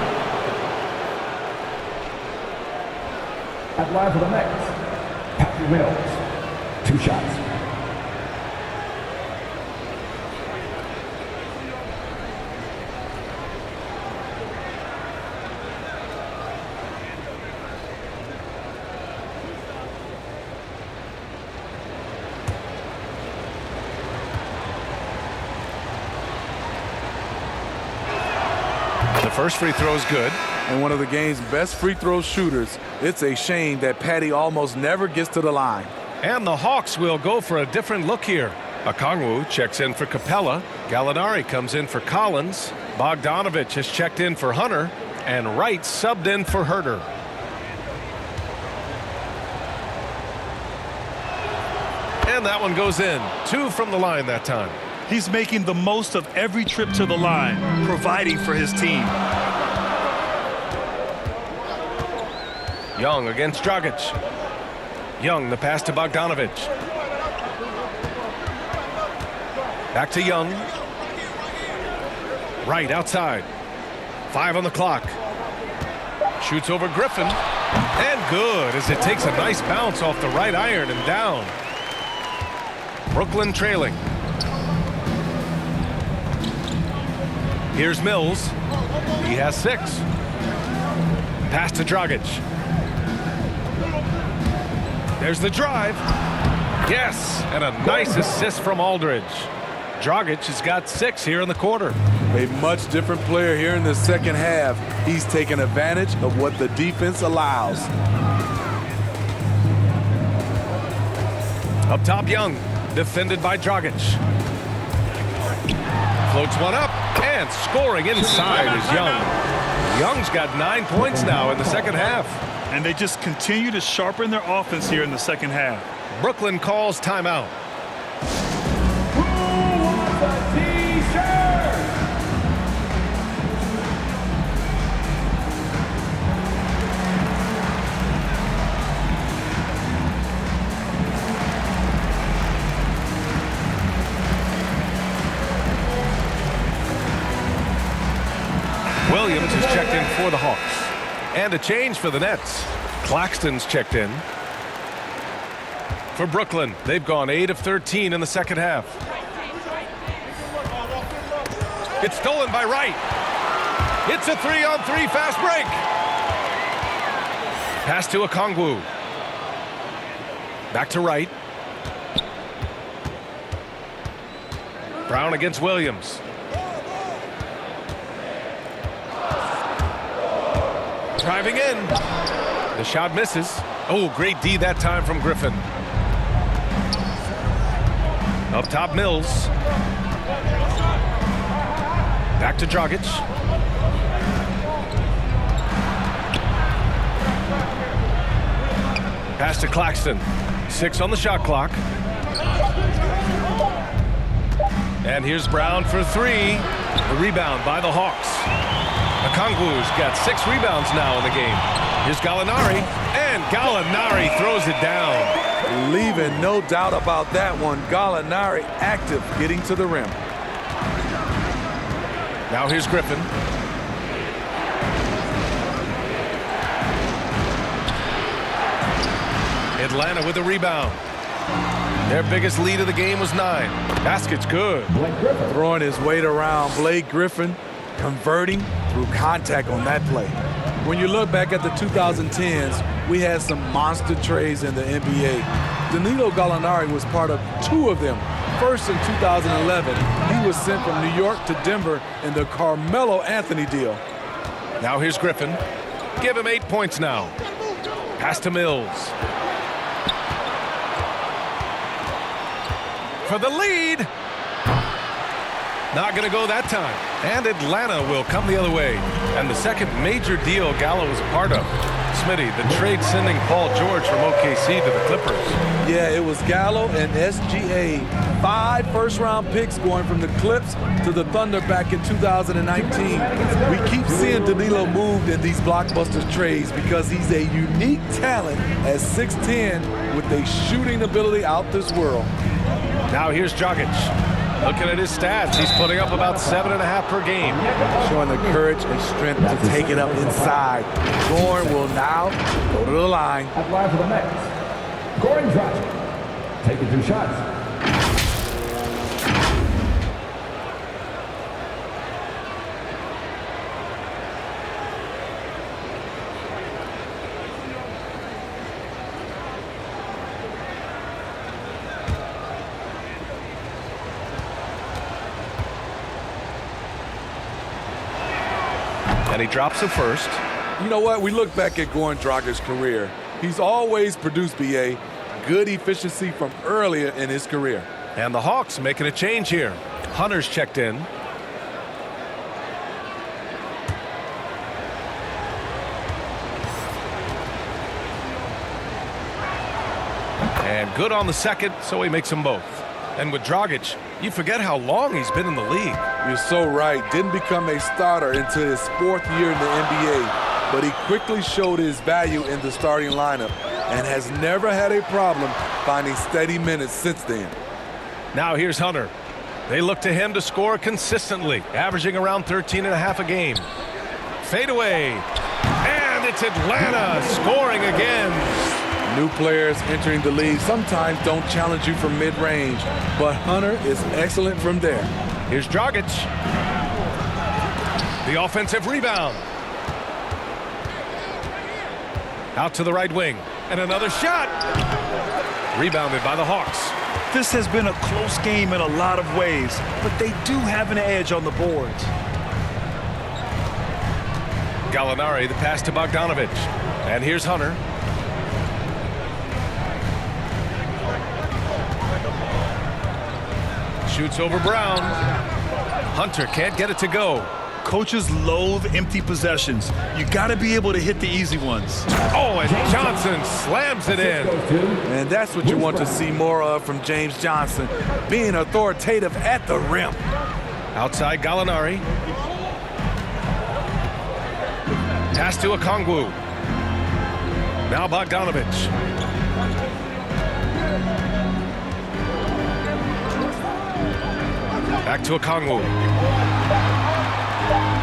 At line for the Nets, Patrick Mills. 2 shots. The first free throw is good. And one of the game's best free throw shooters. It's a shame that Patty almost never gets to the line. And the Hawks will go for a different look here. Okongwu checks in for Capella. Gallinari comes in for Collins. Bogdanovich has checked in for Hunter. And Wright subbed in for Herder. And that one goes in. 2 from the line that time. He's making the most of every trip to the line, providing for his team. Young against Dragic. Young, the pass to Bogdanovich. Back to Young. Right outside. 5 on the clock. Shoots over Griffin. And good as it takes a nice bounce off the right iron and down. Brooklyn trailing. Here's Mills. He has 6. Pass to Dragic. There's the drive. Yes, and a nice assist from Aldridge. Dragic has got 6 here in the quarter. A much different player here in the second half. He's taken advantage of what the defense allows. Up top, Young, defended by Dragic. Floats one up, and scoring inside is Young. Young's got 9 points now in the second half. And they just continue to sharpen their offense here in the second half. Brooklyn calls timeout. Who wants a t-shirt? Williams has checked in for the Hawks. And a change for the Nets. Claxton's checked in. For Brooklyn, they've gone 8 of 13 in the second half. It's stolen by Wright. It's a 3-on-3 fast break. Pass to Okongwu. Back to Wright. Brown against Williams. Driving in. The shot misses. Oh, great D that time from Griffin. Up top, Mills. Back Back to Dragic. Pass to Claxton. 6 on the shot clock. And here's Brown for 3. The rebound by the Hawks. Okongwu's got 6 rebounds now in the game. Here's Gallinari, and Gallinari throws it down. Leaving no doubt about that one. Gallinari active, getting to the rim. Now here's Griffin. Atlanta with the rebound. Their biggest lead of the game was 9. Basket's good. Throwing his weight around. Blake Griffin converting through contact on that play. When you look back at the 2010s, we had some monster trades in the NBA. Danilo Gallinari was part of 2 of them. First in 2011, he was sent from New York to Denver in the Carmelo Anthony deal. Now here's Griffin. Give him 8 points now. Pass to Mills. For the lead. Not going to go that time. And Atlanta will come the other way. And the second major deal Gallo was a part of. Smitty, the trade sending Paul George from OKC to the Clippers. Yeah, it was Gallo and SGA. 5 first-round picks going from the Clips to the Thunder back in 2019. We keep seeing Danilo moved in these blockbuster trades because he's a unique talent at 6'10" with a shooting ability out this world. Now here's Dragic. Looking at his stats, he's putting up about 7.5 per game. Showing the courage and strength to take it up inside. Goran will now go to the line. At line for the Nets, Goran Dragic. Taking 2 shots. And he drops the first. You know what? We look back at Goran Dragic's career. He's always produced, BA, good efficiency from earlier in his career. And the Hawks making a change here. Hunter's checked in. And good on the second, so he makes them both. And with Dragic, you forget how long he's been in the league. You're so right. Didn't become a starter until his 4th year in the NBA, but he quickly showed his value in the starting lineup and has never had a problem finding steady minutes since then. Now here's Hunter. They look to him to score consistently, averaging around 13.5 a game. Fade away. And it's Atlanta scoring again. New players entering the league sometimes don't challenge you from mid-range, but Hunter is excellent from there. Here's Dragic. The offensive rebound. Out to the right wing. And another shot. Rebounded by the Hawks. This has been a close game in a lot of ways, but they do have an edge on the boards. Gallinari, the pass to Bogdanovic. And here's Hunter. Shoots over Brown. Hunter can't get it to go. Coaches loathe empty possessions. You got to be able to hit the easy ones. Oh, and Johnson slams it in. And that's what you want to see more of from James Johnson, being authoritative at the rim. Outside Gallinari. Pass to Okongwu. Now Bogdanovic. Back to Okongwu.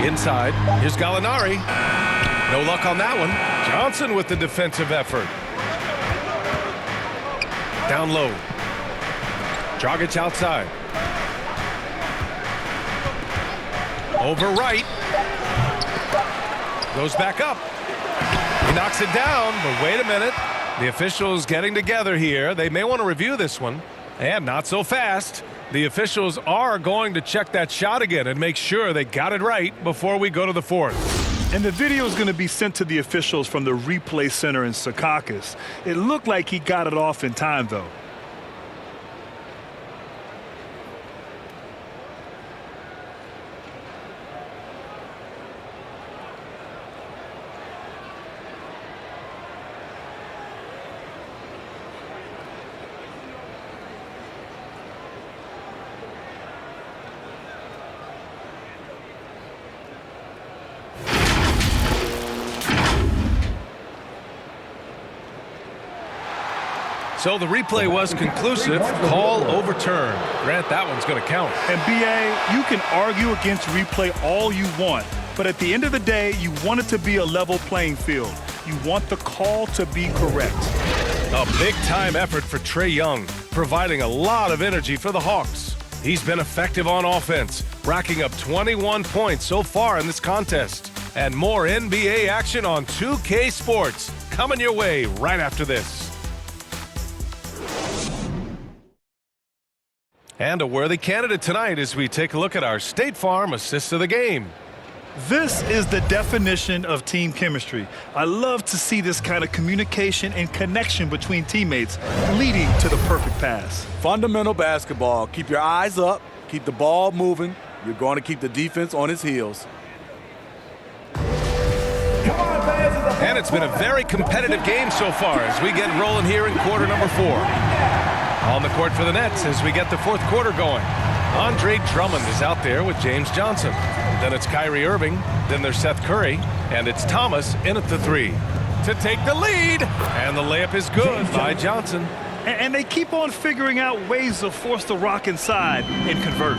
Inside. Here's Gallinari. No luck on that one. Johnson with the defensive effort. Down low. Dragic outside. Over right. Goes back up. He knocks it down, but wait a minute. The officials getting together here. They may want to review this one. And not so fast. The officials are going to check that shot again and make sure they got it right before we go to the 4th. And the video is going to be sent to the officials from the replay center in Secaucus. It looked like he got it off in time, though. So the replay was conclusive. Call overturned. Grant, that one's going to count. And BA, you can argue against replay all you want, but at the end of the day, you want it to be a level playing field. You want the call to be correct. A big-time effort for Trae Young, providing a lot of energy for the Hawks. He's been effective on offense, racking up 21 points so far in this contest. And more NBA action on 2K Sports coming your way right after this. And a worthy candidate tonight as we take a look at our State Farm Assist of the Game. This is the definition of team chemistry. I love to see this kind of communication and connection between teammates leading to the perfect pass. Fundamental basketball. Keep your eyes up. Keep the ball moving. You're going to keep the defense on its heels. And it's been a very competitive game so far as we get rolling here in quarter number 4. On the court for the Nets as we get the fourth quarter going. Andre Drummond is out there with James Johnson. Then it's Kyrie Irving. Then there's Seth Curry. And it's Thomas in at the 3 to take the lead. And the layup is good by Johnson. And they keep on figuring out ways to force the rock inside and convert.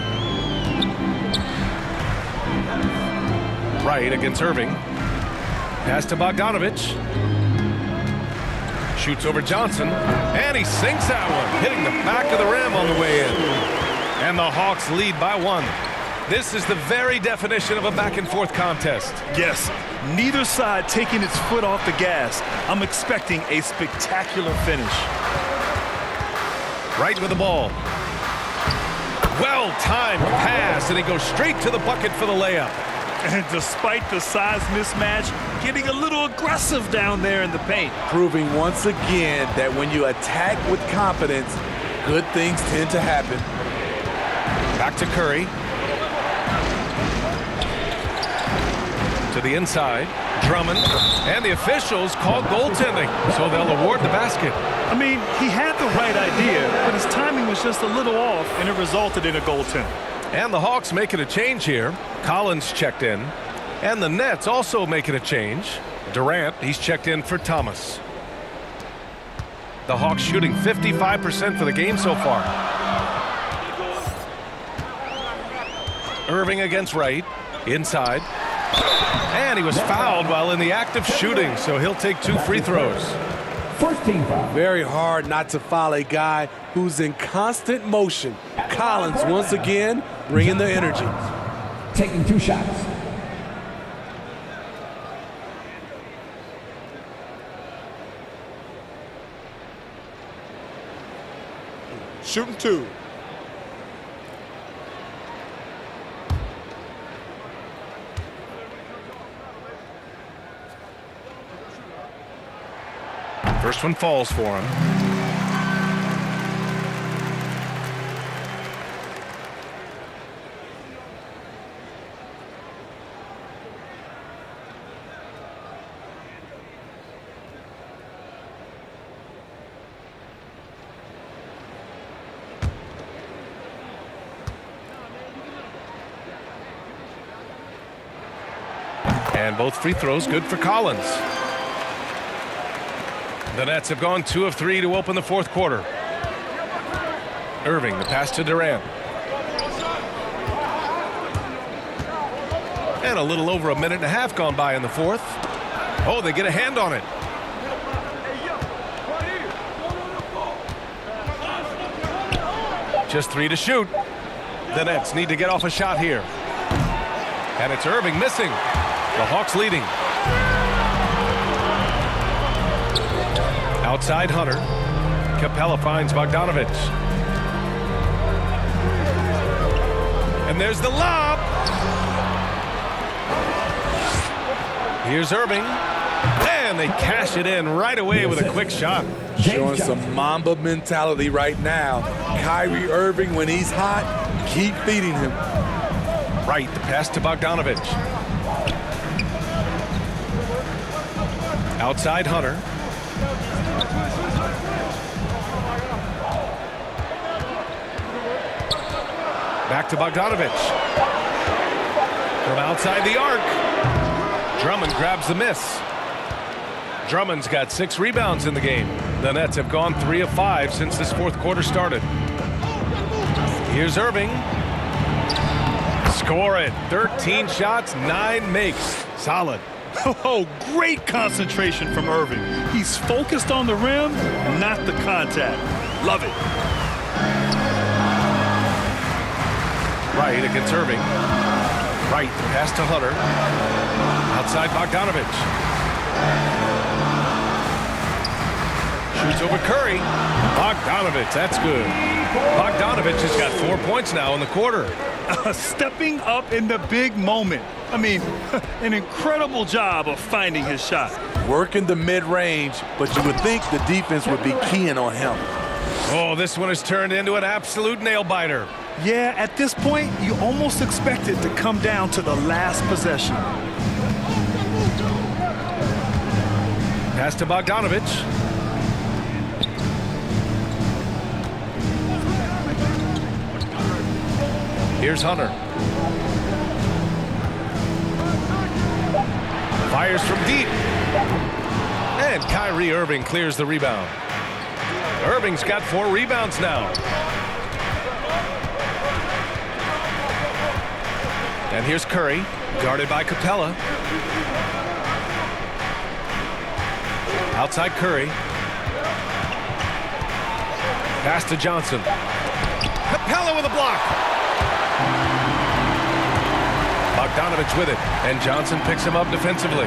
Right against Irving. Pass to Bogdanovich. Shoots over Johnson. And he sinks that one, hitting the back of the rim on the way in. And the Hawks lead by 1. This is the very definition of a back-and-forth contest. Yes, neither side taking its foot off the gas. I'm expecting a spectacular finish. Right with the ball. Well-timed pass, and he goes straight to the bucket for the layup. And despite the size mismatch, getting a little aggressive down there in the paint. Proving once again that when you attack with confidence, good things tend to happen. Back to Curry. To the inside. Drummond. And the officials call goaltending, so they'll award the basket. I mean, he had the right idea, but his timing was just a little off, and it resulted in a goaltend. And the Hawks making a change here. Collins checked in. And the Nets also making a change. Durant, he's checked in for Thomas. The Hawks shooting 55% for the game so far. Irving against Wright. Inside. And he was fouled while in the act of shooting, so he'll take 2 free throws. First team foul. Very hard not to foul a guy who's in constant motion. Collins once again bringing the energy. Taking 2 shots. Shooting 2. First one falls for him. And both free throws good for Collins. The Nets have gone 2 of 3 to open the fourth quarter. Irving, the pass to Durant. And a little over a minute and a half gone by in the fourth. Oh, they get a hand on it. Just 3 to shoot. The Nets need to get off a shot here. And it's Irving missing. The Hawks leading. Outside Hunter. Capella finds Bogdanovich. And there's the lob. Here's Irving. And they cash it in right away with a quick shot. Showing some Mamba mentality right now. Kyrie Irving, when he's hot, keep feeding him. Right, the pass to Bogdanovich. Outside Hunter. Back to Bogdanovich. From outside the arc. Drummond grabs the miss. Drummond's got 6 rebounds in the game. The Nets have gone 3 of 5 since this fourth quarter started. Here's Irving. Score it. 13 shots, 9 makes. Solid. Oh, great concentration from Irving. He's focused on the rim, not the contact. Love it. Wright against Irving. Wright, the pass to Hunter. Outside Bogdanovich. Shoots over Curry. Bogdanovich, that's good. Bogdanovich has got 4 points now in the quarter. Stepping up in the big moment. I mean, an incredible job of finding his shot. Working the mid-range, but you would think the defense would be keying on him. Oh, this one has turned into an absolute nail-biter. Yeah, at this point, you almost expect it to come down to the last possession. Pass to Bogdanovich. Here's Hunter. Fires from deep. And Kyrie Irving clears the rebound. Irving's got 4 rebounds now. And here's Curry, guarded by Capella. Outside Curry. Pass to Johnson. Capella with a block. Bogdanovich with it, and Johnson picks him up defensively.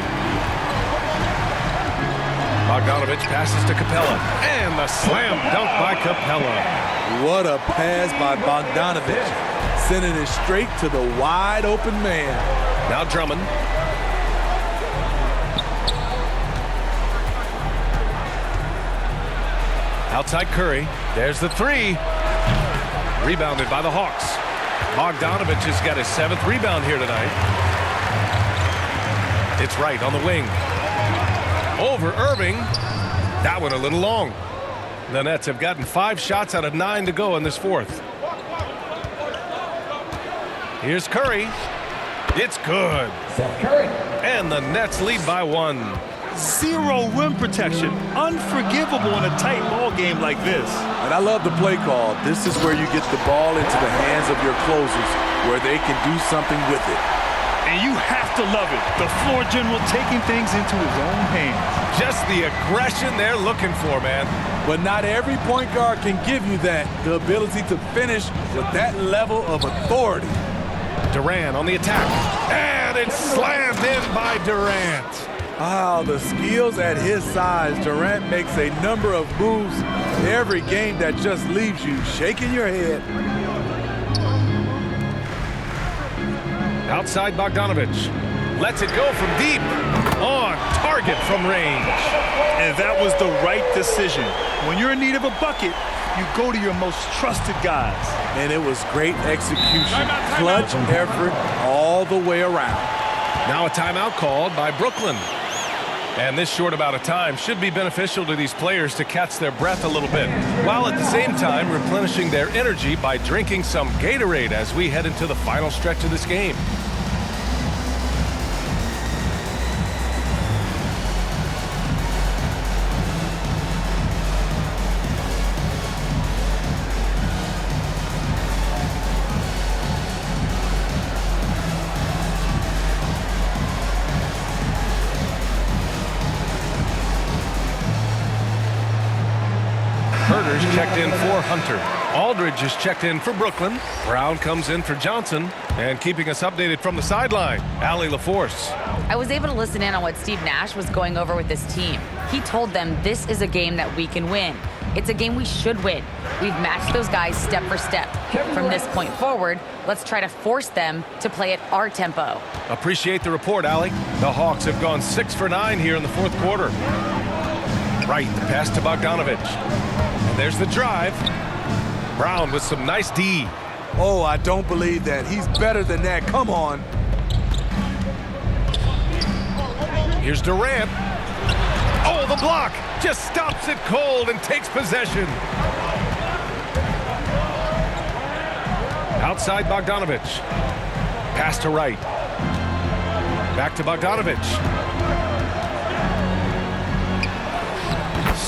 Bogdanovich passes to Capella, and the slam dunk by Capella. What a pass by Bogdanovich, sending it straight to the wide open man. Now Drummond. Outside Curry, there's the 3. Rebounded by the Hawks. Bogdanovich has got his 7th rebound here tonight. It's Wright on the wing. Over Irving. That one a little long. The Nets have gotten 5 shots out of 9 to go in this fourth. Here's Curry. It's good. And the Nets lead by 1. 0 rim protection. Unforgivable in a tight ball game like this. And I love the play call. This is where you get the ball into the hands of your closers, where they can do something with it. And you have to love it. The floor general taking things into his own hands. Just the aggression they're looking for, man. But not every point guard can give you that, the ability to finish with that level of authority. Durant on the attack. And it's slammed in by Durant. Wow, the skills at his size. Durant makes a number of moves every game that just leaves you shaking your head. Outside Bogdanovich. Lets it go from deep. On target from range. And that was the right decision. When you're in need of a bucket, you go to your most trusted guys. And it was great execution. Clutch effort all the way around. Now a timeout called by Brooklyn. And this short amount of time should be beneficial to these players to catch their breath a little bit, while at the same time replenishing their energy by drinking some Gatorade as we head into the final stretch of this game. Herter's checked in for Hunter. Aldridge is checked in for Brooklyn. Brown comes in for Johnson. And keeping us updated from the sideline, Allie LaForce. I was able to listen in on what Steve Nash was going over with this team. He told them this is a game that we can win. It's a game we should win. We've matched those guys step for step. From this point forward, let's try to force them to play at our tempo. Appreciate the report, Allie. The Hawks have gone 6 for 9 here in the fourth quarter. Wright, the pass to Bogdanovich. And there's the drive. Brown with some nice D. Oh, I don't believe that. He's better than that. Come on. Here's Durant. Oh, the block. Just stops it cold and takes possession. Outside Bogdanovich. Pass to Wright. Back to Bogdanovich.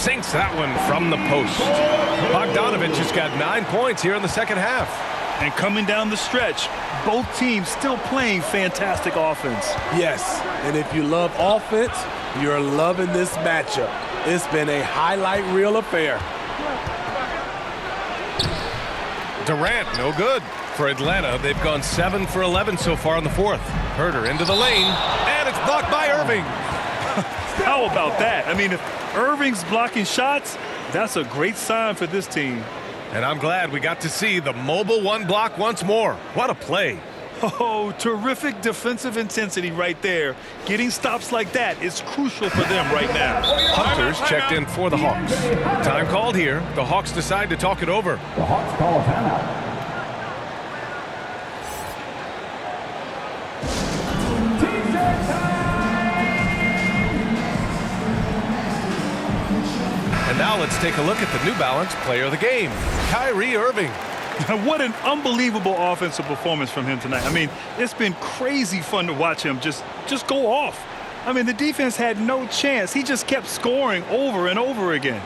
sinks that one from the post. Bogdanovich has got 9 points here in the second half. And coming down the stretch, both teams still playing fantastic offense. Yes, and if you love offense, you're loving this matchup. It's been a highlight reel affair. Durant, no good. For Atlanta, they've gone 7 for 11 so far in the fourth. Herter into the lane, and it's blocked by Irving. How about that? I mean, if Irving's blocking shots, that's a great sign for this team. And I'm glad we got to see the mobile one block once more. What a play. Oh, terrific defensive intensity right there. Getting stops like that is crucial for them right now. Hunter's checked in for the Hawks. Time called here. The Hawks decide to talk it over. The Hawks call a timeout. And now let's take a look at the New Balance player of the game, Kyrie Irving. What an unbelievable offensive performance from him tonight. I mean, it's been crazy fun to watch him just go off. I mean, the defense had no chance. He just kept scoring over and over again.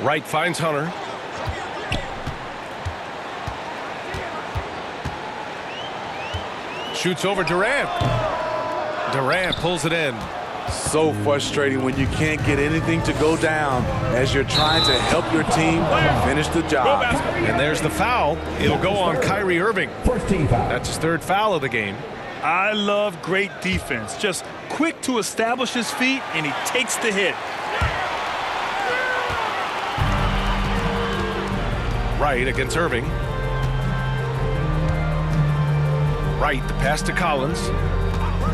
Wright finds Hunter. Shoots over Durant. Durant pulls it in. So frustrating when you can't get anything to go down as you're trying to help your team finish the job. And there's the foul. It'll go on Kyrie Irving. First team foul. That's his third foul of the game. I love great defense. Just quick to establish his feet, and he takes the hit. Wright against Irving. Wright, the pass to Collins.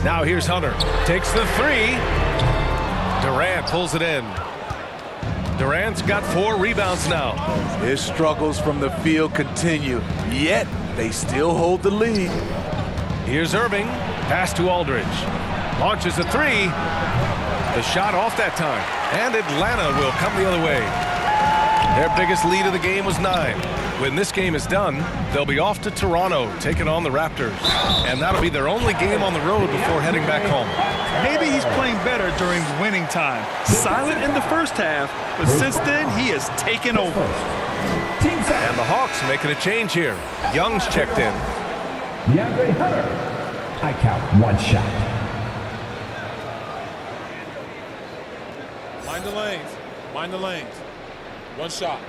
Now here's Hunter. Takes the three. Durant pulls it in. Durant's got 4 rebounds now. His struggles from the field continue, yet they still hold the lead. Here's Irving. Pass to Aldridge. Launches a 3. The shot off that time. And Atlanta will come the other way. Their biggest lead of the game was 9. When this game is done, they'll be off to Toronto, taking on the Raptors. And that'll be their only game on the road before heading back home. Maybe he's playing better during winning time. Silent in the first half, but since then, he has taken over. And the Hawks making a change here. Young's checked in. DeAndre Hunter. I count 1 shot. Mind the lanes. Mind the lanes. 1 shot.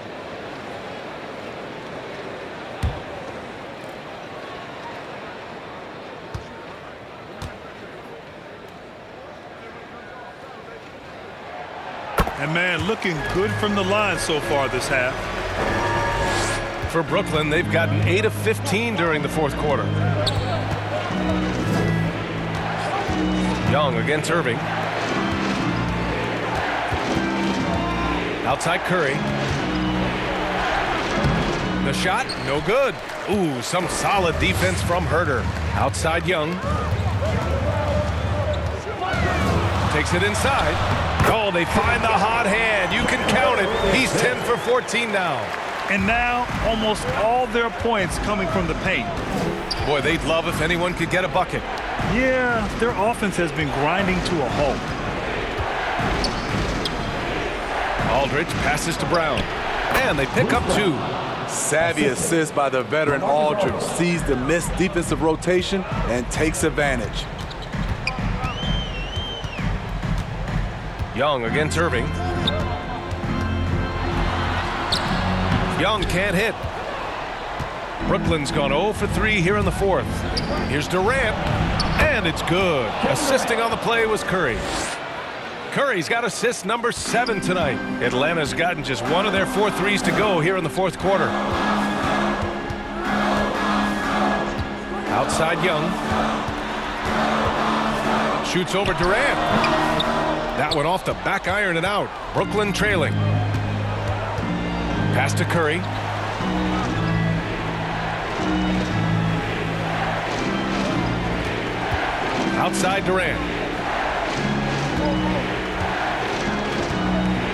And man, looking good from the line so far this half. For Brooklyn, they've gotten 8 of 15 during the fourth quarter. Young against Irving. Outside Curry. The shot, no good. Ooh, some solid defense from Herter. Outside Young. Takes it inside. Oh, they find the hot hand. You can count it. He's 10 for 14 now. And now, almost all their points coming from the paint. Boy, they'd love if anyone could get a bucket. Yeah, their offense has been grinding to a halt. Aldridge passes to Brown. And they pick up 2. Savvy assist by the veteran Aldridge. Sees the missed defensive rotation and takes advantage. Young against Irving. Young can't hit. Brooklyn's gone 0 for 3 here in the fourth. Here's Durant, and it's good. Assisting on the play was Curry. Curry's got assist number 7 tonight. Atlanta's gotten just 1 of their 4 threes to go here in the fourth quarter. Outside Young. Shoots over Durant. That one off the back iron and out. Brooklyn trailing. Pass to Curry. Outside Durant.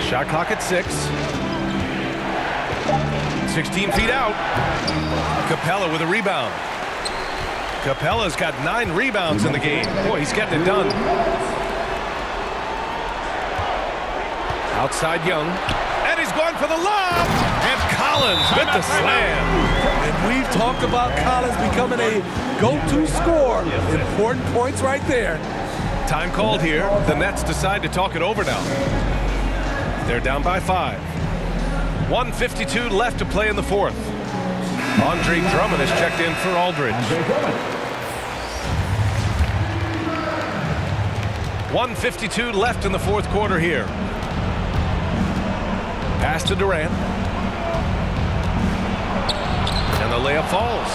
Shot clock at 6. 16 feet out. Capella with a rebound. Capella's got 9 rebounds in the game. Boy, he's getting it done. Outside Young. And he's going for the lob. And Collins with the slam. And we've talked about Collins becoming a go-to scorer. Important points right there. Time called here. The Nets decide to talk it over now. They're down by 5. 1:52 left to play in the fourth. Andre Drummond is checked in for Aldridge. 1:52 left in the fourth quarter here. Pass to Durant. And the layup falls.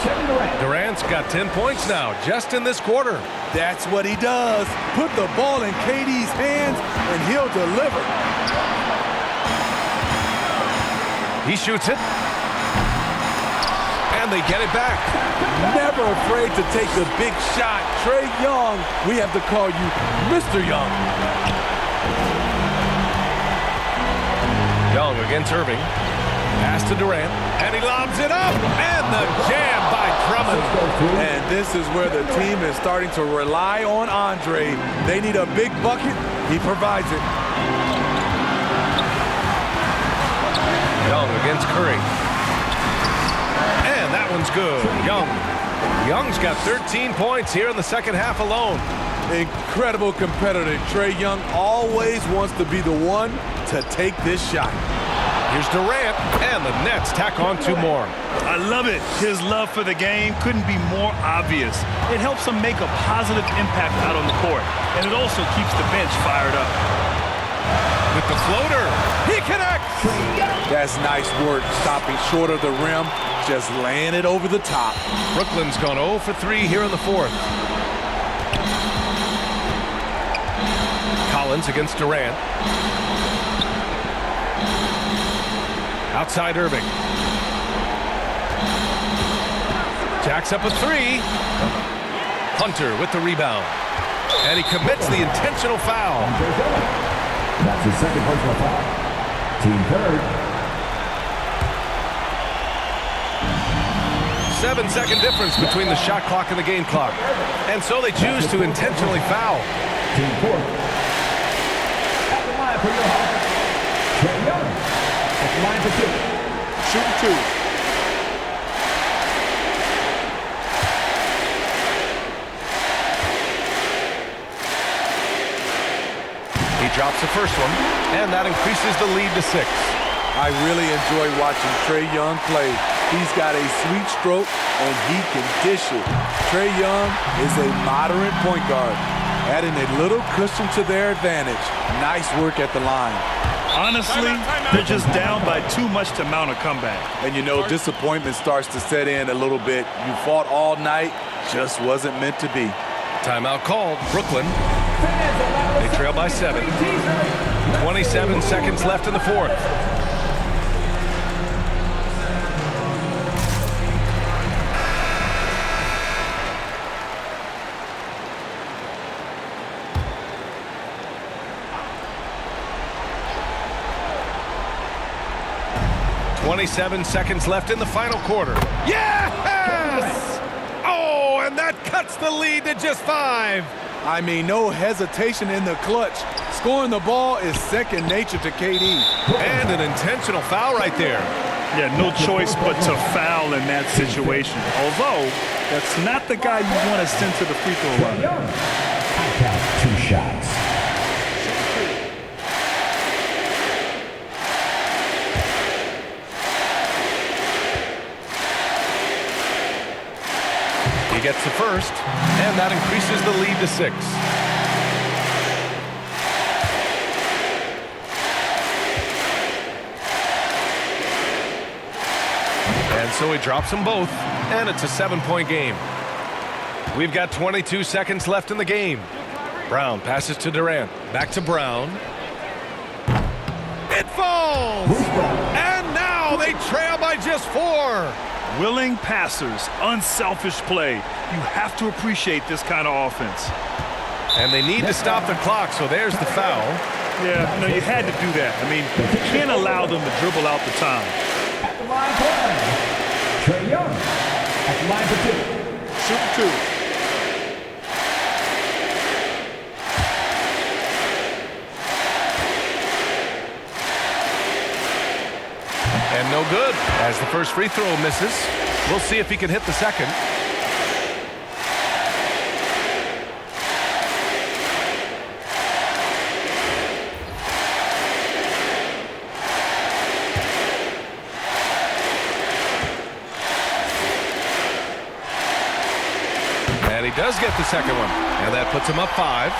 Durant's got 10 points now, just in this quarter. That's what he does. Put the ball in KD's hands, and he'll deliver. He shoots it. And they get it back. Never afraid to take the big shot. Trae Young, we have to call you Mr. Young. Young against Irving. Pass to Durant. And he lobs it up. And the jam by Drummond. And this is where the team is starting to rely on Andre. They need a big bucket. He provides it. Young against Curry. And that one's good. Young's got 13 points here in the second half alone. Incredible competitor. Trae Young always wants to be the one to take this shot. Here's Durant, and the Nets tack on 2 more. I love it. His love for the game couldn't be more obvious. It helps him make a positive impact out on the court, and it also keeps the bench fired up. With the floater, he connects. That's nice work, stopping short of the rim, just laying it over the top. Brooklyn's gone 0 for 3 here in the fourth. Collins against Durant. Outside Irving. Jacks up a 3. Hunter with the rebound. And he commits the intentional foul. That's his second personal foul. Team third. 7-second difference between the shot clock and the game clock. And so they choose to intentionally foul. Team fourth. At the line for your Hawks, Trae Young. At the line for 2. Shooting 2. He drops the first one, and that increases the lead to 6. I really enjoy watching Trae Young play. He's got a sweet stroke, and he can dish it. Trae Young is a modern point guard, adding a little cushion to their advantage. Nice work at the line. Honestly, they're just down by too much to mount a comeback. And you know, disappointment starts to set in a little bit. You fought all night, just wasn't meant to be. Timeout called. Brooklyn. They trail by 7. 27 seconds left in the fourth. .27 seconds left in the final quarter. Yes! Oh, and that cuts the lead to just 5. I mean, no hesitation in the clutch. Scoring the ball is second nature to KD. And an intentional foul right there. Yeah, no choice but to foul in that situation. Although, that's not the guy you want to send to the free throw line. I count 2 shots. He gets the first, and that increases the lead to 6. And so he drops them both, and it's a 7-point game. We've got 22 seconds left in the game. Brown passes to Durant. Back to Brown. It falls! And now Now they trail by just 4. Willing passers, unselfish play. You have to appreciate this kind of offense. And they need to stop the clock, so there's the foul. Yeah, no, you had to do that. I mean, you can't allow them to dribble out the time. At the line for Trey Young. At the line for 2. Shoot 2. And no good, as the first free throw misses. We'll see if he can hit the second. And he does get the second one, and that puts him up 5.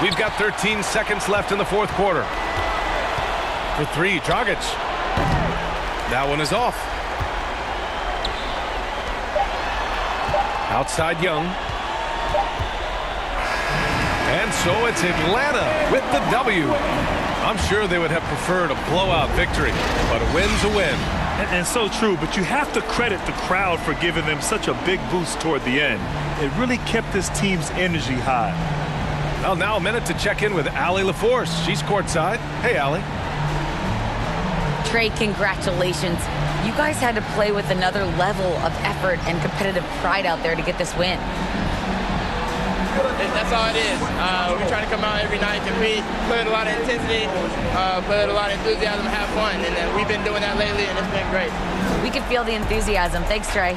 We've got 13 seconds left in the fourth quarter. For 3, Dragic. That one is off. Outside Young. And so it's Atlanta with the W. I'm sure they would have preferred a blowout victory, but a win's a win. And so true, but you have to credit the crowd for giving them such a big boost toward the end. It really kept this team's energy high. Well, now a minute to check in with Allie LaForce. She's courtside. Hey, Allie. Trey, congratulations. You guys had to play with another level of effort and competitive pride out there to get this win. That's all it is. We're trying to come out every night, compete, play with a lot of intensity, play with a lot of enthusiasm, have fun. And we've been doing that lately, and it's been great. We can feel the enthusiasm. Thanks, Trey.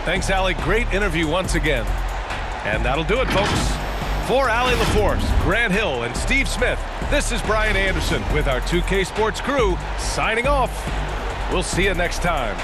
Thanks, Allie. Great interview once again. And that'll do it, folks. For Allie LaForce, Grant Hill, and Steve Smith, this is Brian Anderson with our 2K Sports crew signing off. We'll see you next time.